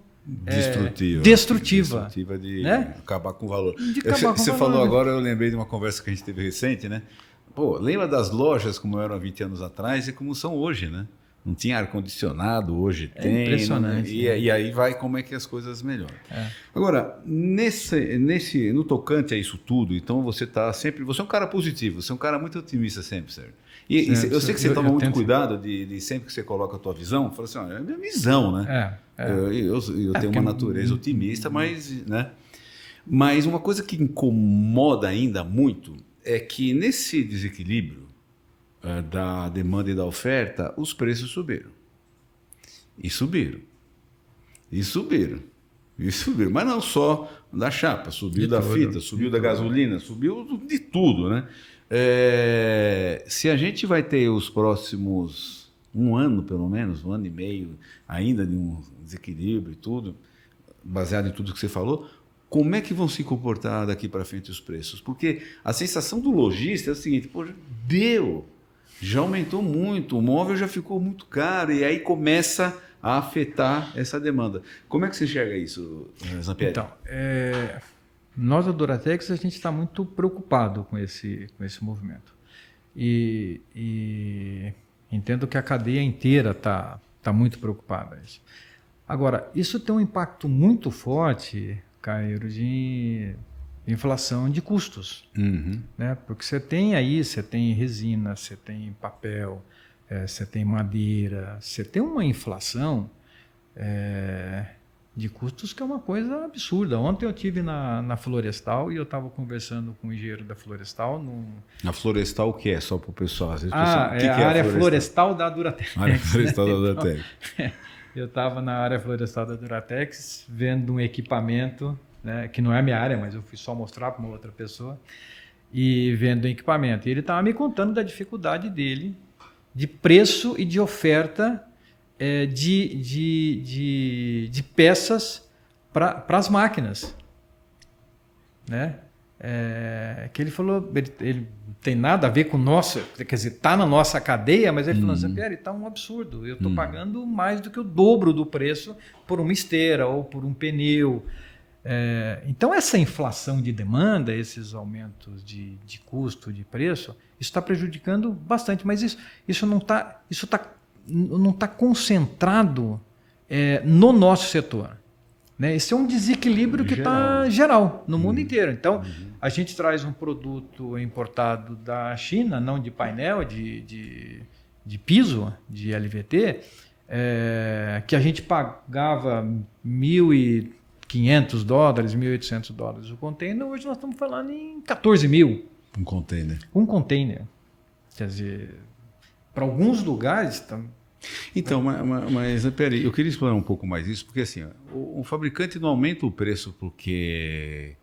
destrutiva de né? acabar com o valor. Você falou agora, eu lembrei de uma conversa que a gente teve recente, né? Pô, lembra das lojas como eram há 20 anos atrás e como são hoje, né? Não tinha ar-condicionado, hoje tem. Impressionante. E aí vai como é que as coisas melhoram. Agora, no tocante a isso tudo, então você está sempre... Você é um cara positivo, você é um cara muito otimista sempre, Sérgio. E eu sei que você toma muito cuidado de sempre que você coloca a tua visão, fala assim, é a minha visão, né? Eu tenho uma natureza otimista, mas uma coisa que incomoda ainda muito é que nesse desequilíbrio da demanda e da oferta, os preços subiram. E subiram. Mas não só da chapa, subiu da fita, subiu da gasolina, subiu de tudo, né? Se a gente vai ter os próximos 1 ano, pelo menos, 1 ano e meio, ainda de um desequilíbrio e tudo, baseado em tudo que você falou, como é que vão se comportar daqui para frente os preços? Porque a sensação do lojista é o seguinte, pô, já aumentou muito, o móvel já ficou muito caro, e aí começa a afetar essa demanda. Como é que você enxerga isso, Zampieri? Então, nós da Duratex, a gente está muito preocupado com esse movimento. E entendo que a cadeia inteira está muito preocupada. Agora, isso tem um impacto muito forte, Caio, de inflação de custos. Uhum. Né? Porque você tem resina, você tem papel, você tem madeira, você tem uma inflação de custos que é uma coisa absurda. Ontem eu estive na Florestal e eu estava conversando com o engenheiro da Florestal. A Florestal o que é? Só para o pessoal. Às vezes que a área Florestal da Duratex. A área Florestal da Duratex. Eu estava na área Florestal da Duratex vendo um equipamento, né, que não é a minha área, mas eu fui só mostrar para uma outra pessoa, e vendo o equipamento. E ele estava me contando da dificuldade dele de preço e de oferta de peças para as máquinas, né? Que ele falou, ele tem nada a ver com nossa, quer dizer, está na nossa cadeia, mas ele falou assim, Pierre, está um absurdo, eu estou pagando mais do que o dobro do preço por uma esteira ou por um pneu. Então essa inflação de demanda, esses aumentos de custo, de preço, isso está prejudicando bastante, mas isso não está concentrado no nosso setor. Né? Esse é um desequilíbrio que está geral no mundo inteiro. Então, a gente traz um produto importado da China, não de painel, de piso, de LVT, que a gente pagava $1.500, $1.800 o container. Hoje nós estamos falando em 14 mil. Um container. Um container. Quer dizer, para alguns lugares... Então, mas peraí, eu queria explorar um pouco mais isso, porque assim, o fabricante não aumenta o preço porque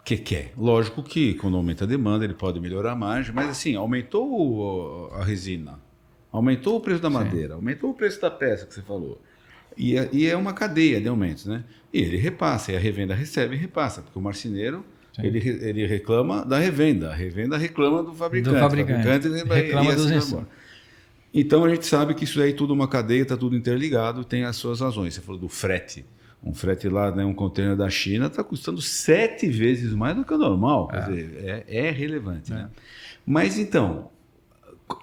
quer. Lógico que quando aumenta a demanda ele pode melhorar a margem, mas assim, aumentou a resina, aumentou o preço da madeira, aumentou o preço da peça que você falou. E é uma cadeia de aumentos, né? E ele repassa, e a revenda recebe e repassa, porque o marceneiro... Ele reclama da revenda, a revenda reclama do fabricante. O fabricante reclama dos insumos. Então a gente sabe que isso aí é tudo uma cadeia, está tudo interligado, tem as suas razões. Você falou do frete. Um frete lá, né, um container da China está custando 7 vezes mais do que o normal. Quer dizer, é relevante. Né? Mas então,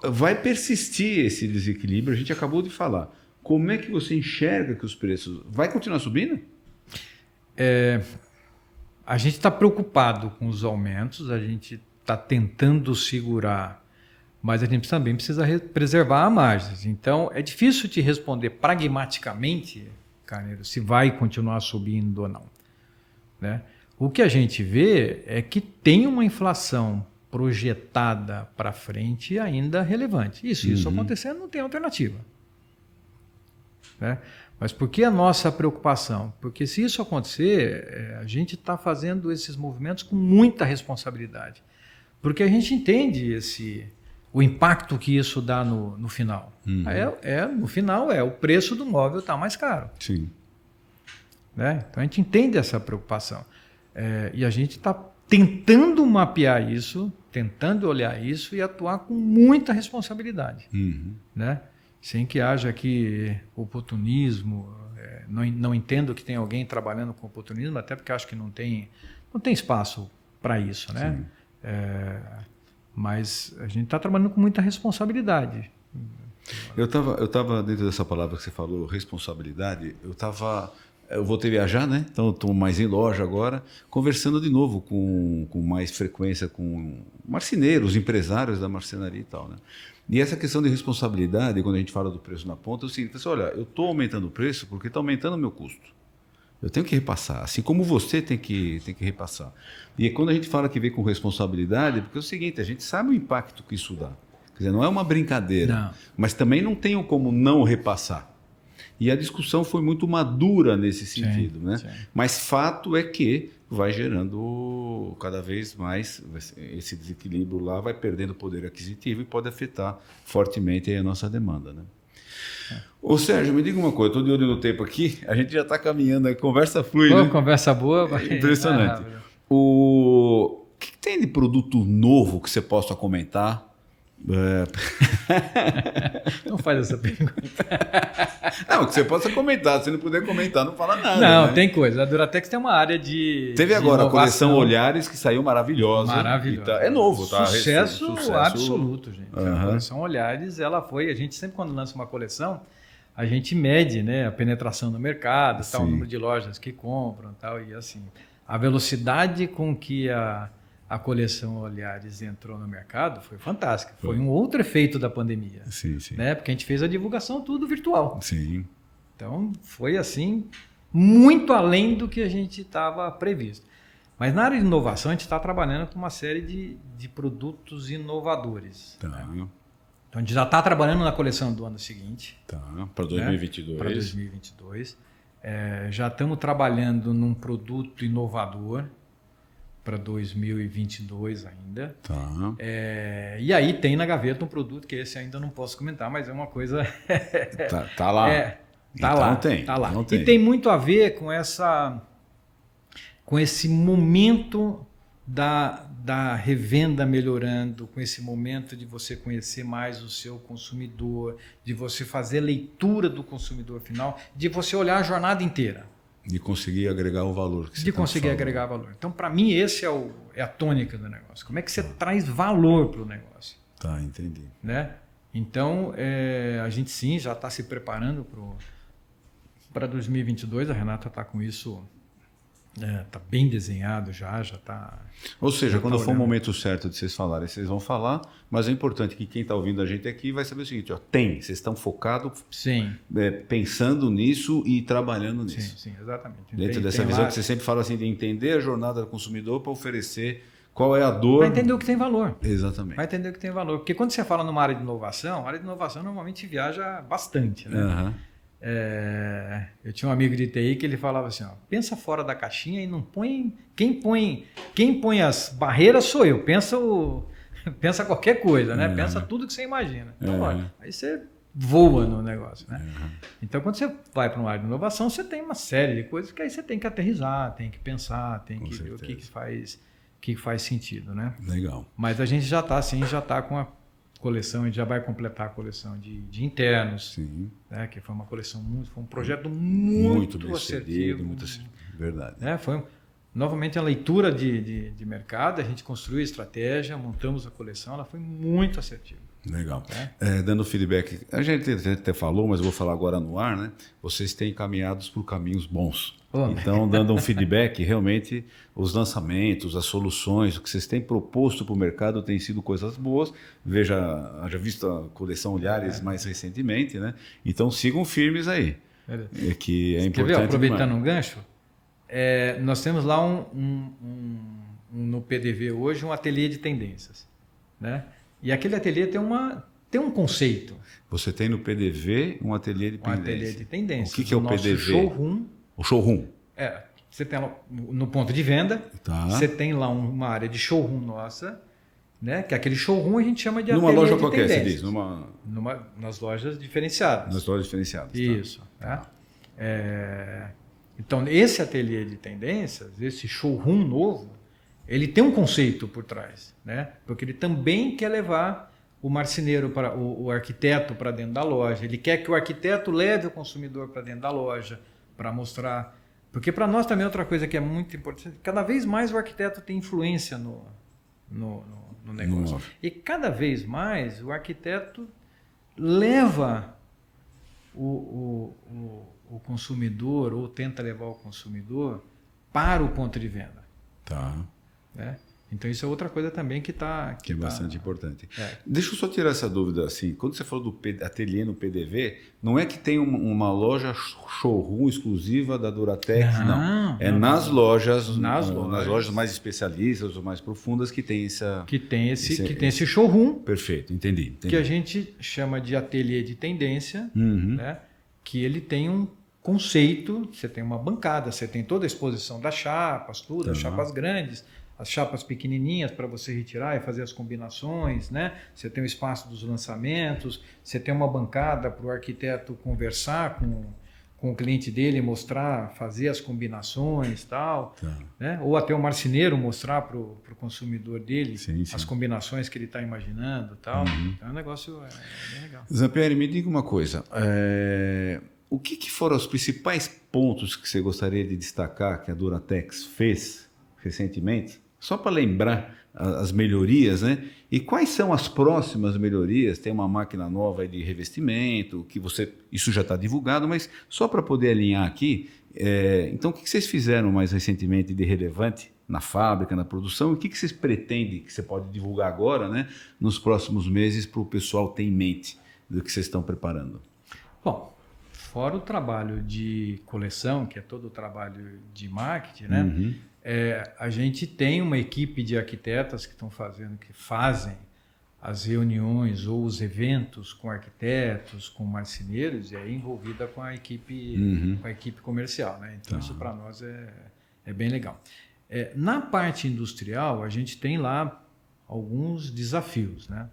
vai persistir esse desequilíbrio, a gente acabou de falar. Como é que você enxerga que os preços... Vai continuar subindo? A gente está preocupado com os aumentos, a gente está tentando segurar, mas a gente também precisa preservar a margem. Então, é difícil te responder pragmaticamente, Carneiro, se vai continuar subindo ou não. Né? O que a gente vê é que tem uma inflação projetada para frente ainda relevante. Isso acontecendo não tem alternativa. Né? Mas por que a nossa preocupação? Porque se isso acontecer, a gente está fazendo esses movimentos com muita responsabilidade. Porque a gente entende o impacto que isso dá no final. No final o preço do móvel está mais caro. Sim. Né? Então a gente entende essa preocupação. E a gente está tentando mapear isso, tentando olhar isso e atuar com muita responsabilidade. Né? Sem que haja aqui oportunismo. Não entendo que tem alguém trabalhando com oportunismo, até porque acho que não tem espaço para isso. Né? Mas a gente está trabalhando com muita responsabilidade. Eu tava dentro dessa palavra que você falou, responsabilidade, eu voltei a viajar, né? Então estou mais em loja agora, conversando de novo com mais frequência com marceneiros, empresários da marcenaria e tal, né? E essa questão de responsabilidade, quando a gente fala do preço na ponta, é o seguinte, olha, eu estou aumentando o preço porque está aumentando o meu custo. Eu tenho que repassar, assim como você tem que repassar. E quando a gente fala que vem com responsabilidade, porque é o seguinte, a gente sabe o impacto que isso dá. Quer dizer, não é uma brincadeira, mas também não tenho como não repassar. E a discussão foi muito madura nesse sentido, né? Mas fato é que vai gerando cada vez mais esse desequilíbrio lá, vai perdendo poder aquisitivo e pode afetar fortemente a nossa demanda, né? Ô Sérgio, me diga uma coisa, estou de olho no tempo aqui, a gente já está caminhando, a conversa flui, né? Conversa boa. Impressionante. O que tem de produto novo que você possa comentar? Não faz essa pergunta. Não, que você possa comentar. Se não puder comentar, não fala nada. Não, né? tem coisa. A Duratex tem uma área de. Teve agora a coleção Olhares, que saiu maravilhosa. Maravilhosa. É novo, tá? Sucesso absoluto, gente. Uhum. A coleção Olhares, ela foi. A gente sempre, quando lança uma coleção, a gente mede, né, a penetração no mercado, tal, o número de lojas que compram, tal, e assim. A velocidade com que a coleção Olhares entrou no mercado foi fantástica. Foi um outro efeito da pandemia. Sim, sim. Né? Porque a gente fez a divulgação tudo virtual. Sim. Então, foi assim, muito além do que a gente estava previsto. Mas na área de inovação, a gente está trabalhando com uma série de produtos inovadores. Tá. Né? Então, a gente já está trabalhando na coleção do ano seguinte. Tá. Para 2022. Para 2022. Já estamos trabalhando num produto inovador para 2022 ainda. Tá. E aí tem na gaveta um produto que esse ainda não posso comentar, mas é uma coisa... tá lá. Tá então lá. Tem, tá lá. Não e tem muito a ver com esse momento da revenda melhorando, com esse momento de você conhecer mais o seu consumidor, de você fazer leitura do consumidor final, de você olhar a jornada inteira. De conseguir agregar o valor. De conseguir agregar valor. Então, para mim, esse é a tônica do negócio. Como é que você traz valor para o negócio? Tá, entendi. Né? Então, a gente sim já está se preparando para 2022. A Renata está com isso, está bem desenhado já está... Ou seja, quando for o momento certo de vocês falarem, vocês vão falar, mas é importante que quem está ouvindo a gente aqui vai saber o seguinte, vocês estão focados, pensando nisso e trabalhando nisso. Sim, exatamente. Dentro dessa visão que você sempre fala assim, de entender a jornada do consumidor para oferecer qual é a dor... Vai entender o que tem valor. Exatamente. Vai entender o que tem valor. Porque quando você fala numa área de inovação, a área de inovação normalmente viaja bastante, né? Uhum. Eu tinha um amigo de TI que ele falava assim, pensa fora da caixinha e não põe... Quem põe as barreiras sou eu. Pensa qualquer coisa, né? Pensa tudo que você imagina. Então, olha, aí você voa no negócio, né? Então, quando você vai para uma área de inovação, você tem uma série de coisas que aí você tem que aterrissar, tem que pensar, tem que ver o que faz sentido, né? Legal. Mas a gente já está com a coleção, a gente já vai completar a coleção de internos, sim, né? Que foi um projeto muito bem assertivo, verdade. Foi novamente a leitura de mercado, a gente construiu a estratégia, montamos a coleção, ela foi muito assertiva. Legal. Dando feedback, a gente até falou, mas eu vou falar agora no ar, né? Vocês têm caminhados por caminhos bons. Então, dando um feedback, realmente, os lançamentos, as soluções, o que vocês têm proposto para o mercado tem sido coisas boas. Haja visto a coleção Olhares mais recentemente, né? Então, sigam firmes aí. Que é importante. Quer ver, aproveitando um gancho, nós temos lá no PDV hoje um ateliê de tendências, né? E aquele ateliê tem um conceito. Você tem no PDV um ateliê de tendências. Um ateliê de tendências. O que é o PDV? Showroom. O showroom. Você tem lá no ponto de venda, você tem lá uma área de showroom nossa, né? Que aquele showroom a gente chama de ateliê de tendências. Numa loja qualquer, você diz? Nas lojas diferenciadas. Nas lojas diferenciadas. Isso. Tá. Então, esse ateliê de tendências, esse showroom novo, ele tem um conceito por trás, né? Porque ele também quer levar o marceneiro, o arquiteto para dentro da loja. Ele quer que o arquiteto leve o consumidor para dentro da loja para mostrar. Porque para nós também outra coisa que é muito importante, cada vez mais o arquiteto tem influência no negócio. E cada vez mais o arquiteto leva o consumidor ou tenta levar o consumidor para o ponto de venda. Tá. Né? Então isso é outra coisa também que é bastante importante. Deixa eu só tirar essa dúvida assim. Quando você falou do ateliê no PDV, não é que tem uma loja showroom exclusiva da Duratex, não. Nas lojas mais especialistas ou mais profundas que tem esse showroom. Perfeito, entendi. Que a gente chama de ateliê de tendência, né? que ele tem um conceito, você tem uma bancada, você tem toda a exposição das chapas, tudo, as chapas grandes, as chapas pequenininhas para você retirar e fazer as combinações, né? Você tem o espaço dos lançamentos, você tem uma bancada para o arquiteto conversar com o cliente dele, mostrar, fazer as combinações, tal, né? Ou até o marceneiro mostrar para o consumidor dele as combinações que ele está imaginando, tal. Então o negócio é bem legal. Zampieri, me diga uma coisa, o que foram os principais pontos que você gostaria de destacar que a Duratex fez recentemente? Só para lembrar as melhorias, né? E quais são as próximas melhorias? Tem uma máquina nova aí de revestimento, isso já está divulgado, mas só para poder alinhar aqui, então o que vocês fizeram mais recentemente de relevante na fábrica, na produção? E o que vocês pretendem, que você pode divulgar agora, né? Nos próximos meses, para o pessoal ter em mente do que vocês estão preparando? Bom, fora o trabalho de coleção, que é todo o trabalho de marketing, né? A gente tem uma equipe de arquitetas que fazem as reuniões ou os eventos com arquitetos, com marceneiros, e aí envolvida com a equipe, comercial, né? Então isso para nós é bem legal. Na parte industrial, a gente tem lá alguns desafios, né?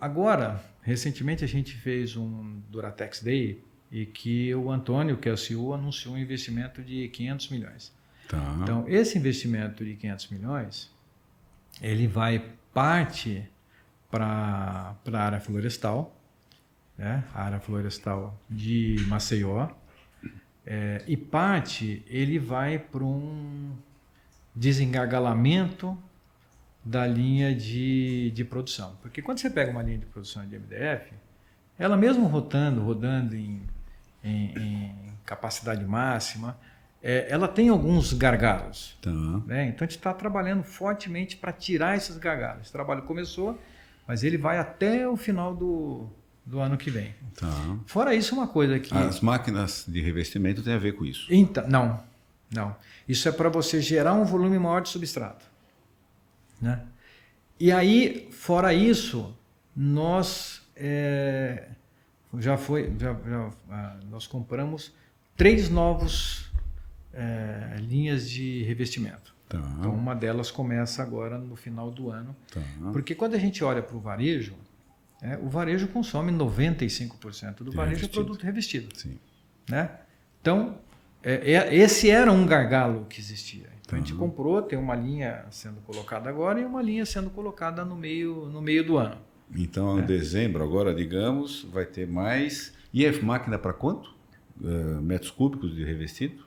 Agora, recentemente a gente fez um Duratex Day e que o Antônio, que é o CEO, anunciou um investimento de 500 milhões. Então, esse investimento de 500 milhões, ele vai parte para a área florestal, né? A área florestal de Maceió, e parte ele vai para um desengargalamento da linha de produção. Porque quando você pega uma linha de produção de MDF, ela mesmo rodando em capacidade máxima, ela tem alguns gargalos. Né? Então a gente está trabalhando fortemente para tirar esses gargalos. O trabalho começou, mas ele vai até o final do ano que vem. Fora isso, uma coisa que... As máquinas de revestimento têm a ver com isso? Então, não. Isso é para você gerar um volume maior de substrato. Né? E aí, fora isso, nós nós compramos 3 novos linhas de revestimento. Então, uma delas começa agora no final do ano. Porque quando a gente olha para o varejo consome 95% do varejo é produto revestido. Né? Então, esse era um gargalo que existia. Então, a gente comprou, tem uma linha sendo colocada agora e uma linha sendo colocada no meio do ano. Então, em dezembro, agora, digamos, vai ter mais... E a máquina para quanto? Metros cúbicos de revestido?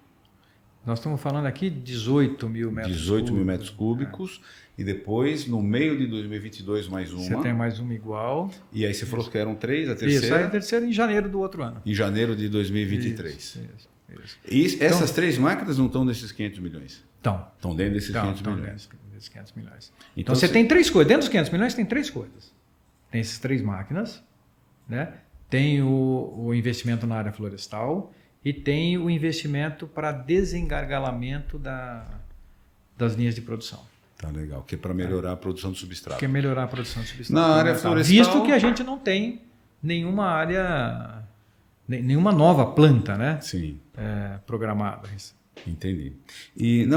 Nós estamos falando aqui 18 mil metros cúbicos. 18 mil metros cúbicos. E depois, no meio de 2022, mais uma. Você tem mais uma igual. E aí você falou que eram 3, a terceira? Isso, aí a terceira em janeiro do outro ano. Em janeiro de 2023. Isso. E essas 3 máquinas não estão nesses 500 milhões? Estão dentro desses 500 milhões. Dentro desses 500 milhões. Então você tem 3 coisas. Dentro dos 500 milhões tem 3 coisas. Tem essas 3 máquinas, né? Tem o investimento na área florestal e tem o investimento para desengargalamento das linhas de produção. Tá legal, que é para melhorar a produção de substrato. Que é melhorar a produção de substrato. Na área florestal... Visto que a gente não tem nenhuma área, nenhuma nova planta, né? Sim. Programada. Entendi.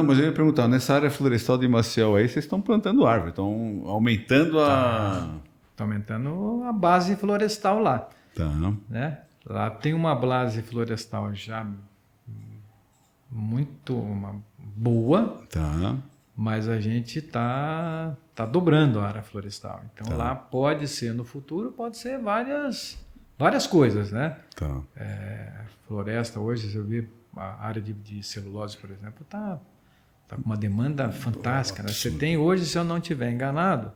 Mas eu ia perguntar, nessa área florestal de Maceió aí, vocês estão plantando árvore, estão aumentando Está aumentando a base florestal lá. Né? Lá tem uma base florestal já muito boa, mas a gente está dobrando a área florestal. Então lá pode ser no futuro, pode ser várias coisas, né? Floresta hoje, eu vi a área de celulose, por exemplo, está com uma demanda fantástica. Né? Você tem hoje, se eu não estiver enganado,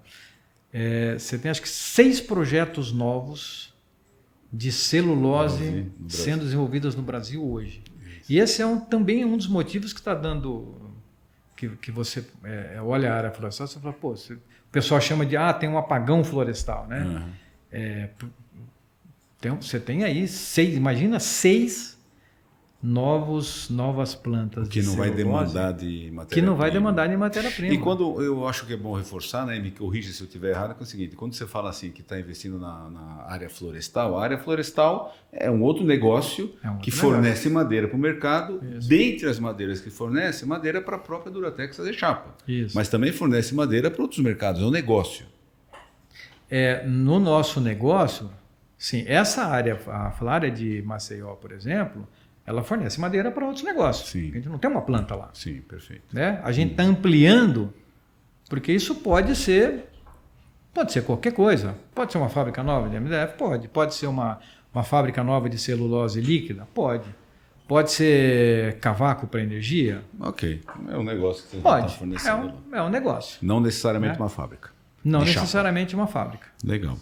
você tem acho que 6 projetos novos de celulose sendo desenvolvidas no Brasil hoje. E esse também um dos motivos que está dando... Que você olha a área florestal e você fala, o pessoal chama de tem um apagão florestal. Né? Você tem aí 6, imagina 6 novas plantas que não vai demandar de matéria-prima. Que não vai demandar de matéria-prima. E quando eu acho que é bom reforçar, né, me corrija se eu estiver errado, é o seguinte, quando você fala assim que está investindo na área florestal, a área florestal é um outro negócio que fornece madeira para o mercado. Isso. Dentre as madeiras que fornece, madeira para a própria Duratex fazer chapa. Isso. Mas também fornece madeira para outros mercados, é um negócio. No nosso negócio, sim, essa área, a área de Maceió, por exemplo, ela fornece madeira para outros negócios. Sim. A gente não tem uma planta lá. Sim, perfeito. Né? A gente está ampliando, porque isso pode ser qualquer coisa. Pode ser uma fábrica nova de MDF? Pode. Pode ser uma fábrica nova de celulose líquida? Pode. Pode ser cavaco para energia? Ok. É um negócio que você está fornecendo. É um negócio. Não necessariamente uma fábrica. Não necessariamente uma fábrica. Legal.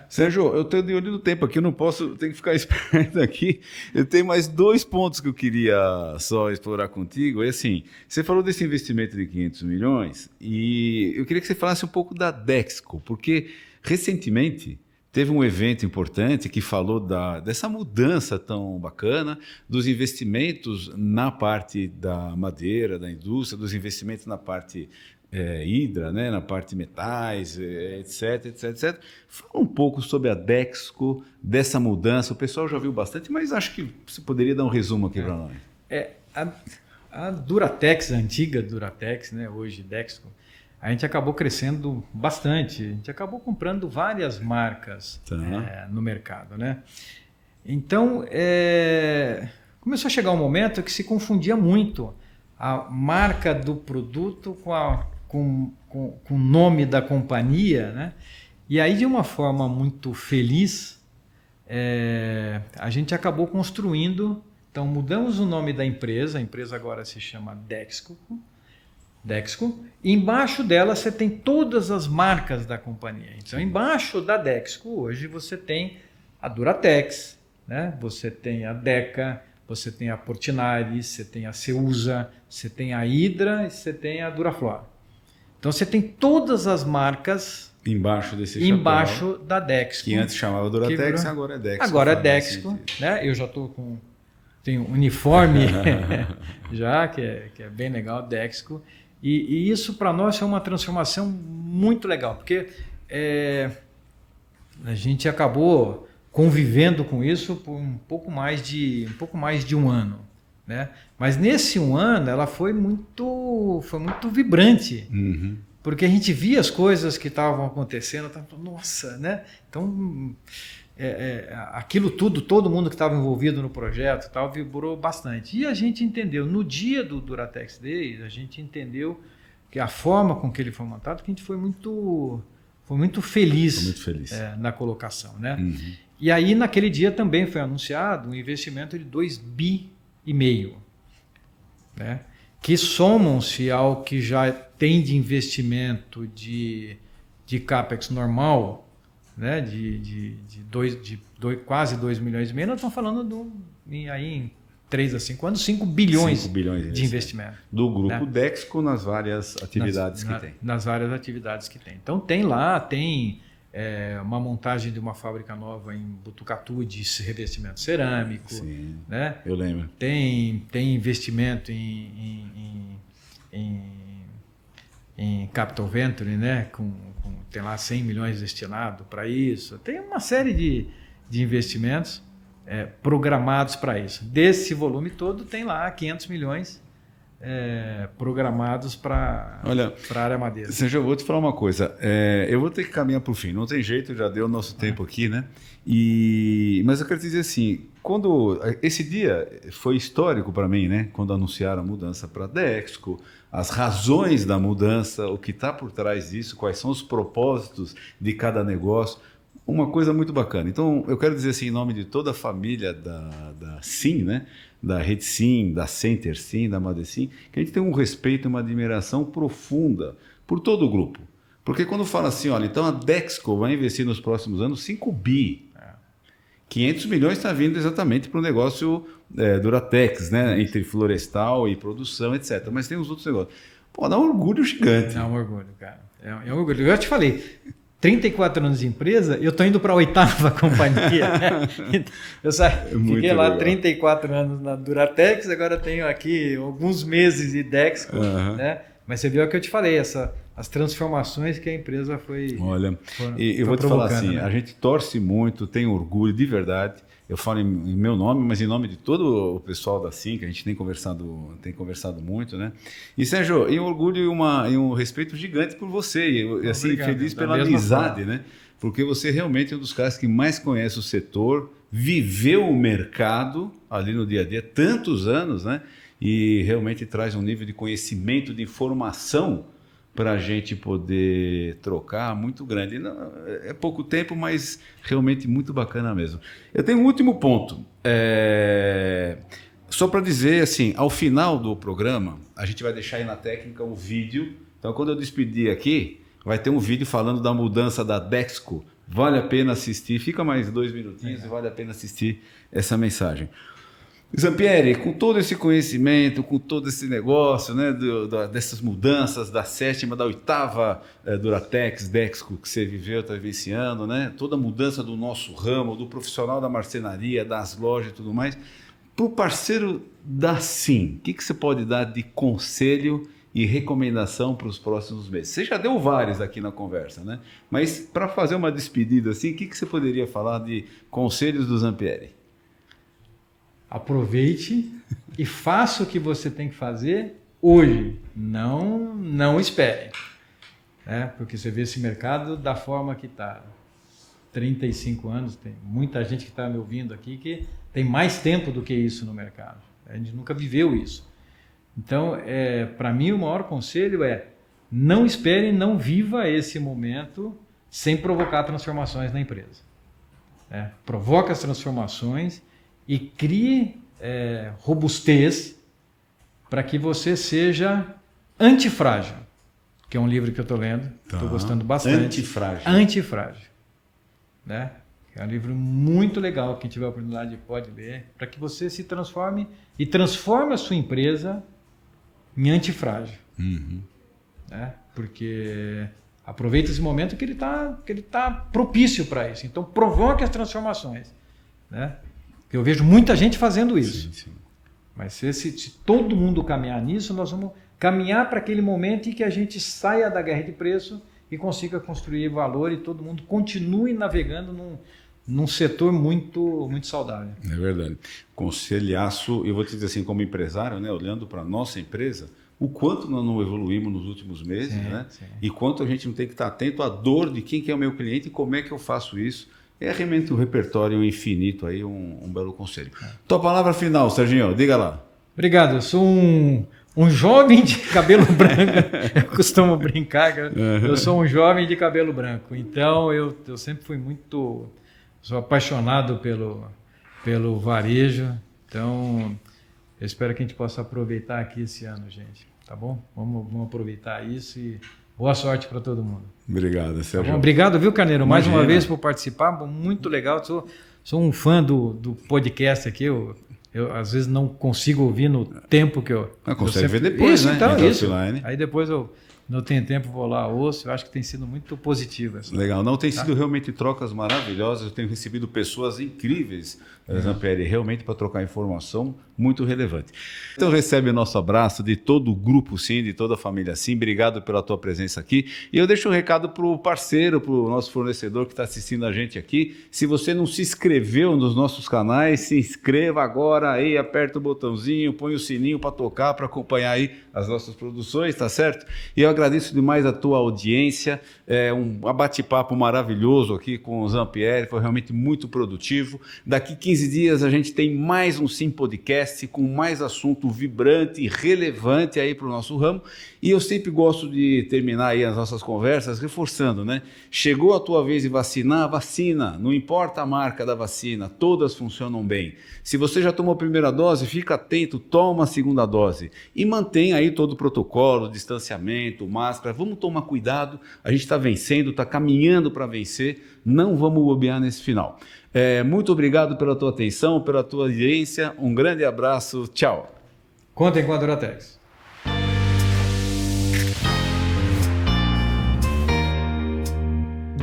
Sérgio, eu estou de olho no tempo aqui, eu não posso, tenho que ficar esperto aqui. Eu tenho mais 2 pontos que eu queria só explorar contigo. E assim, você falou desse investimento de 500 milhões e eu queria que você falasse um pouco da Dexco, porque recentemente teve um evento importante que falou dessa mudança tão bacana, dos investimentos na parte da madeira, da indústria, dos investimentos na parte hidra, né, na parte de metais, etc. Fala um pouco sobre a Dexco, dessa mudança. O pessoal já viu bastante, mas acho que você poderia dar um resumo aqui para nós. A Duratex, a antiga Duratex, né, hoje Dexco, a gente acabou crescendo bastante. A gente acabou comprando várias marcas no mercado, né? Então, começou a chegar um momento que se confundia muito a marca do produto com o nome da companhia, né? E aí, de uma forma muito feliz, a gente acabou construindo. Então, mudamos o nome da empresa. A empresa agora se chama Dexco. E embaixo dela você tem todas as marcas da companhia. Então, embaixo da Dexco, hoje você tem a Duratex, né? Você tem a Deca, você tem a Portinari, você tem a Ceusa, você tem a Hydra e você tem a Duraflor. Então você tem todas as marcas embaixo da Dexco. Que antes chamava Duratex, agora é Dexco. Agora é Dexco, né? Eu já estou tenho um uniforme já, que é bem legal, Dexco. E isso para nós é uma transformação muito legal, porque a gente acabou convivendo com isso por um pouco mais de um ano, né? Mas nesse um ano ela foi muito vibrante, porque a gente via as coisas que estavam acontecendo, nossa, né? Então aquilo tudo, todo mundo que estava envolvido no projeto, vibrou bastante. E a gente entendeu no dia do Duratex Day, a gente entendeu que a forma com que ele foi montado, que a gente foi muito feliz, na colocação, né? E aí, naquele dia também foi anunciado um investimento de 2,5 bi, né? Que somam-se ao que já tem de investimento de CAPEX normal, né? de quase 2,5 milhões. Nós estamos falando em 3 a 5 anos, 5 bilhões de investimento. Do grupo, né? Dexco nas várias atividades que tem. Nas várias atividades que tem. Então, tem uma montagem de uma fábrica nova em Botucatu de revestimento cerâmico. Sim, né? Eu lembro. Tem investimento em Capital Venture, né? Tem lá 100 milhões destinado para isso. Tem uma série de investimentos programados para isso. Desse volume todo, tem lá 500 milhões programados para a área madeira. Sérgio, eu vou te falar uma coisa. Eu vou ter que caminhar para o fim. Não tem jeito, já deu o nosso tempo aqui, né? Mas eu quero te dizer assim, esse dia foi histórico para mim, né? Quando anunciaram a mudança para a Dexco, as razões da mudança, o que está por trás disso, quais são os propósitos de cada negócio. Uma coisa muito bacana. Então, eu quero dizer assim, em nome de toda a família da SIM, né? Da Rede SIM, da Center SIM, da Madecim, que a gente tem um respeito e uma admiração profunda por todo o grupo. Porque quando fala assim, olha, então a Dexco vai investir nos próximos anos 5 bi. 500 milhões está vindo exatamente para o negócio Duratex, né? Entre florestal e produção, etc. Mas tem os outros negócios. Pô, dá um orgulho gigante. Dá um orgulho, cara. É um orgulho. Eu já te falei, 34 anos de empresa, eu estou indo para a 8ª companhia. Eu fiquei lá 34 anos na Duratex, agora tenho aqui alguns meses de Dexco, né? Mas você viu o que eu te falei, as transformações que a empresa foi... Olha, eu vou te falar assim, né? A gente torce muito, tem orgulho de verdade. Eu falo em meu nome, mas em nome de todo o pessoal da SIM, que a gente tem conversado muito, né? E, Sérgio, e um orgulho e um respeito gigante por você, e assim, feliz pela amizade, né? Porque você realmente é um dos caras que mais conhece o setor, viveu o mercado ali no dia a dia, tantos anos, né? E realmente traz um nível de conhecimento, de informação para a gente poder trocar muito grande. Não, é pouco tempo, mas realmente muito bacana mesmo. Eu tenho um último ponto. Só para dizer, assim, ao final do programa, a gente vai deixar aí na técnica um vídeo. Então, quando eu despedir aqui, vai ter um vídeo falando da mudança da Dexco. Vale a pena assistir. Fica mais 2 minutinhos e vale a pena assistir essa mensagem. Zampieri, com todo esse conhecimento, com todo esse negócio, né, dessas mudanças da 7ª, da 8ª Duratex, Dexco que você viveu, está vivenciando, né, toda a mudança do nosso ramo, do profissional da marcenaria, das lojas e tudo mais, para o parceiro da SIM, o que você pode dar de conselho e recomendação para os próximos meses? Você já deu vários aqui na conversa, né? Mas para fazer uma despedida assim, o que você poderia falar de conselhos do Zampieri? Aproveite e faça o que você tem que fazer hoje. Não espere. Porque você vê esse mercado da forma que está. 35 anos, tem muita gente que está me ouvindo aqui que tem mais tempo do que isso no mercado. A gente nunca viveu isso. Então, para mim, o maior conselho é não espere, não viva esse momento sem provocar transformações na empresa. Provoca as transformações e crie robustez para que você seja antifrágil, que é um livro que eu estou lendo, estou gostando bastante. Antifrágil. Né? É um livro muito legal, quem tiver a oportunidade pode ler, para que você se transforme e transforme a sua empresa em antifrágil. Né? Porque aproveita esse momento que ele tá propício para isso. Então provoque as transformações. Né? Eu vejo muita gente fazendo isso. Sim. Mas se todo mundo caminhar nisso, nós vamos caminhar para aquele momento em que a gente saia da guerra de preço e consiga construir valor e todo mundo continue navegando num setor muito, muito saudável. É verdade. Conselhaço, eu vou te dizer assim, como empresário, né, olhando para a nossa empresa, o quanto nós não evoluímos nos últimos meses, né? Sim. E quanto a gente não tem que estar atento à dor de quem que é o meu cliente e como é que eu faço isso. É realmente um repertório infinito aí, um belo conselho. Tua palavra final, Serginho, diga lá. Obrigado, eu sou um jovem de cabelo branco, eu costumo brincar, eu sou um jovem de cabelo branco, então eu sempre fui sou apaixonado pelo varejo, então eu espero que a gente possa aproveitar aqui esse ano, gente, tá bom? Vamos aproveitar isso e boa sorte para todo mundo. Obrigado, Sérgio. Tá, obrigado, viu, Carneiro? Mais uma vez por participar, muito legal. Sou um fã do podcast aqui. Eu às vezes não consigo ouvir no tempo que eu... Consegue ver depois, né? Então, isso. Aí depois não tenho tempo, vou lá, ouço. Eu acho que tem sido muito positivo. Legal. Não, tem sido realmente trocas maravilhosas. Eu tenho recebido pessoas incríveis, Zampieri, realmente para trocar informação muito relevante. Então recebe o nosso abraço de todo o Grupo SIM, de toda a família SIM. Obrigado pela tua presença aqui. E eu deixo um recado para o parceiro, para o nosso fornecedor que está assistindo a gente aqui. Se você não se inscreveu nos nossos canais, se inscreva agora aí, aperta o botãozinho, põe o sininho para tocar, para acompanhar aí as nossas produções, tá certo? E eu agradeço demais a tua audiência, um bate-papo maravilhoso aqui com o Zampieri, foi realmente muito produtivo. Daqui 15 dias a gente tem mais um SIM Podcast com mais assunto vibrante e relevante aí para o nosso ramo. E eu sempre gosto de terminar aí as nossas conversas reforçando, né? Chegou a tua vez de vacinar, vacina, não importa a marca da vacina, todas funcionam bem. Se você já tomou a primeira dose, fica atento, toma a segunda dose e mantenha aí todo o protocolo, distanciamento, máscara, vamos tomar cuidado, a gente está vencendo, está caminhando para vencer, não vamos bobear nesse final. Muito obrigado pela tua atenção, pela tua audiência, um grande abraço, tchau. Contem com a Duratex.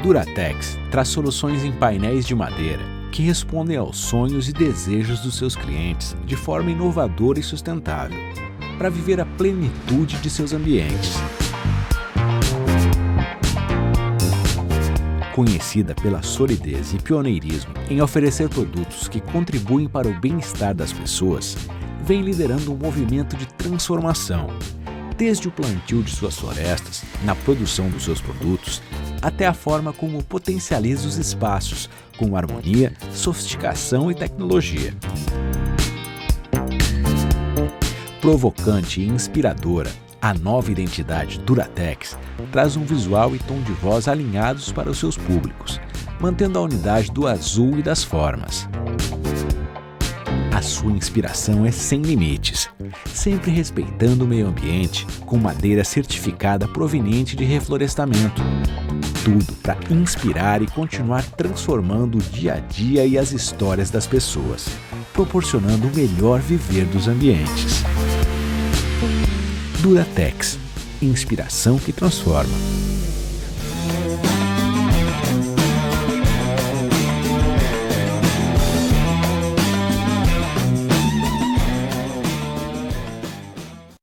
Duratex traz soluções em painéis de madeira que respondem aos sonhos e desejos dos seus clientes de forma inovadora e sustentável, para viver a plenitude de seus ambientes. Conhecida pela solidez e pioneirismo em oferecer produtos que contribuem para o bem-estar das pessoas, vem liderando um movimento de transformação, desde o plantio de suas florestas, na produção dos seus produtos, até a forma como potencializa os espaços, com harmonia, sofisticação e tecnologia. Provocante e inspiradora, a nova identidade Duratex traz um visual e tom de voz alinhados para os seus públicos, mantendo a unidade do azul e das formas. A sua inspiração é sem limites, sempre respeitando o meio ambiente, com madeira certificada proveniente de reflorestamento. Tudo para inspirar e continuar transformando o dia a dia e as histórias das pessoas, proporcionando o melhor viver dos ambientes. Duratex, inspiração que transforma.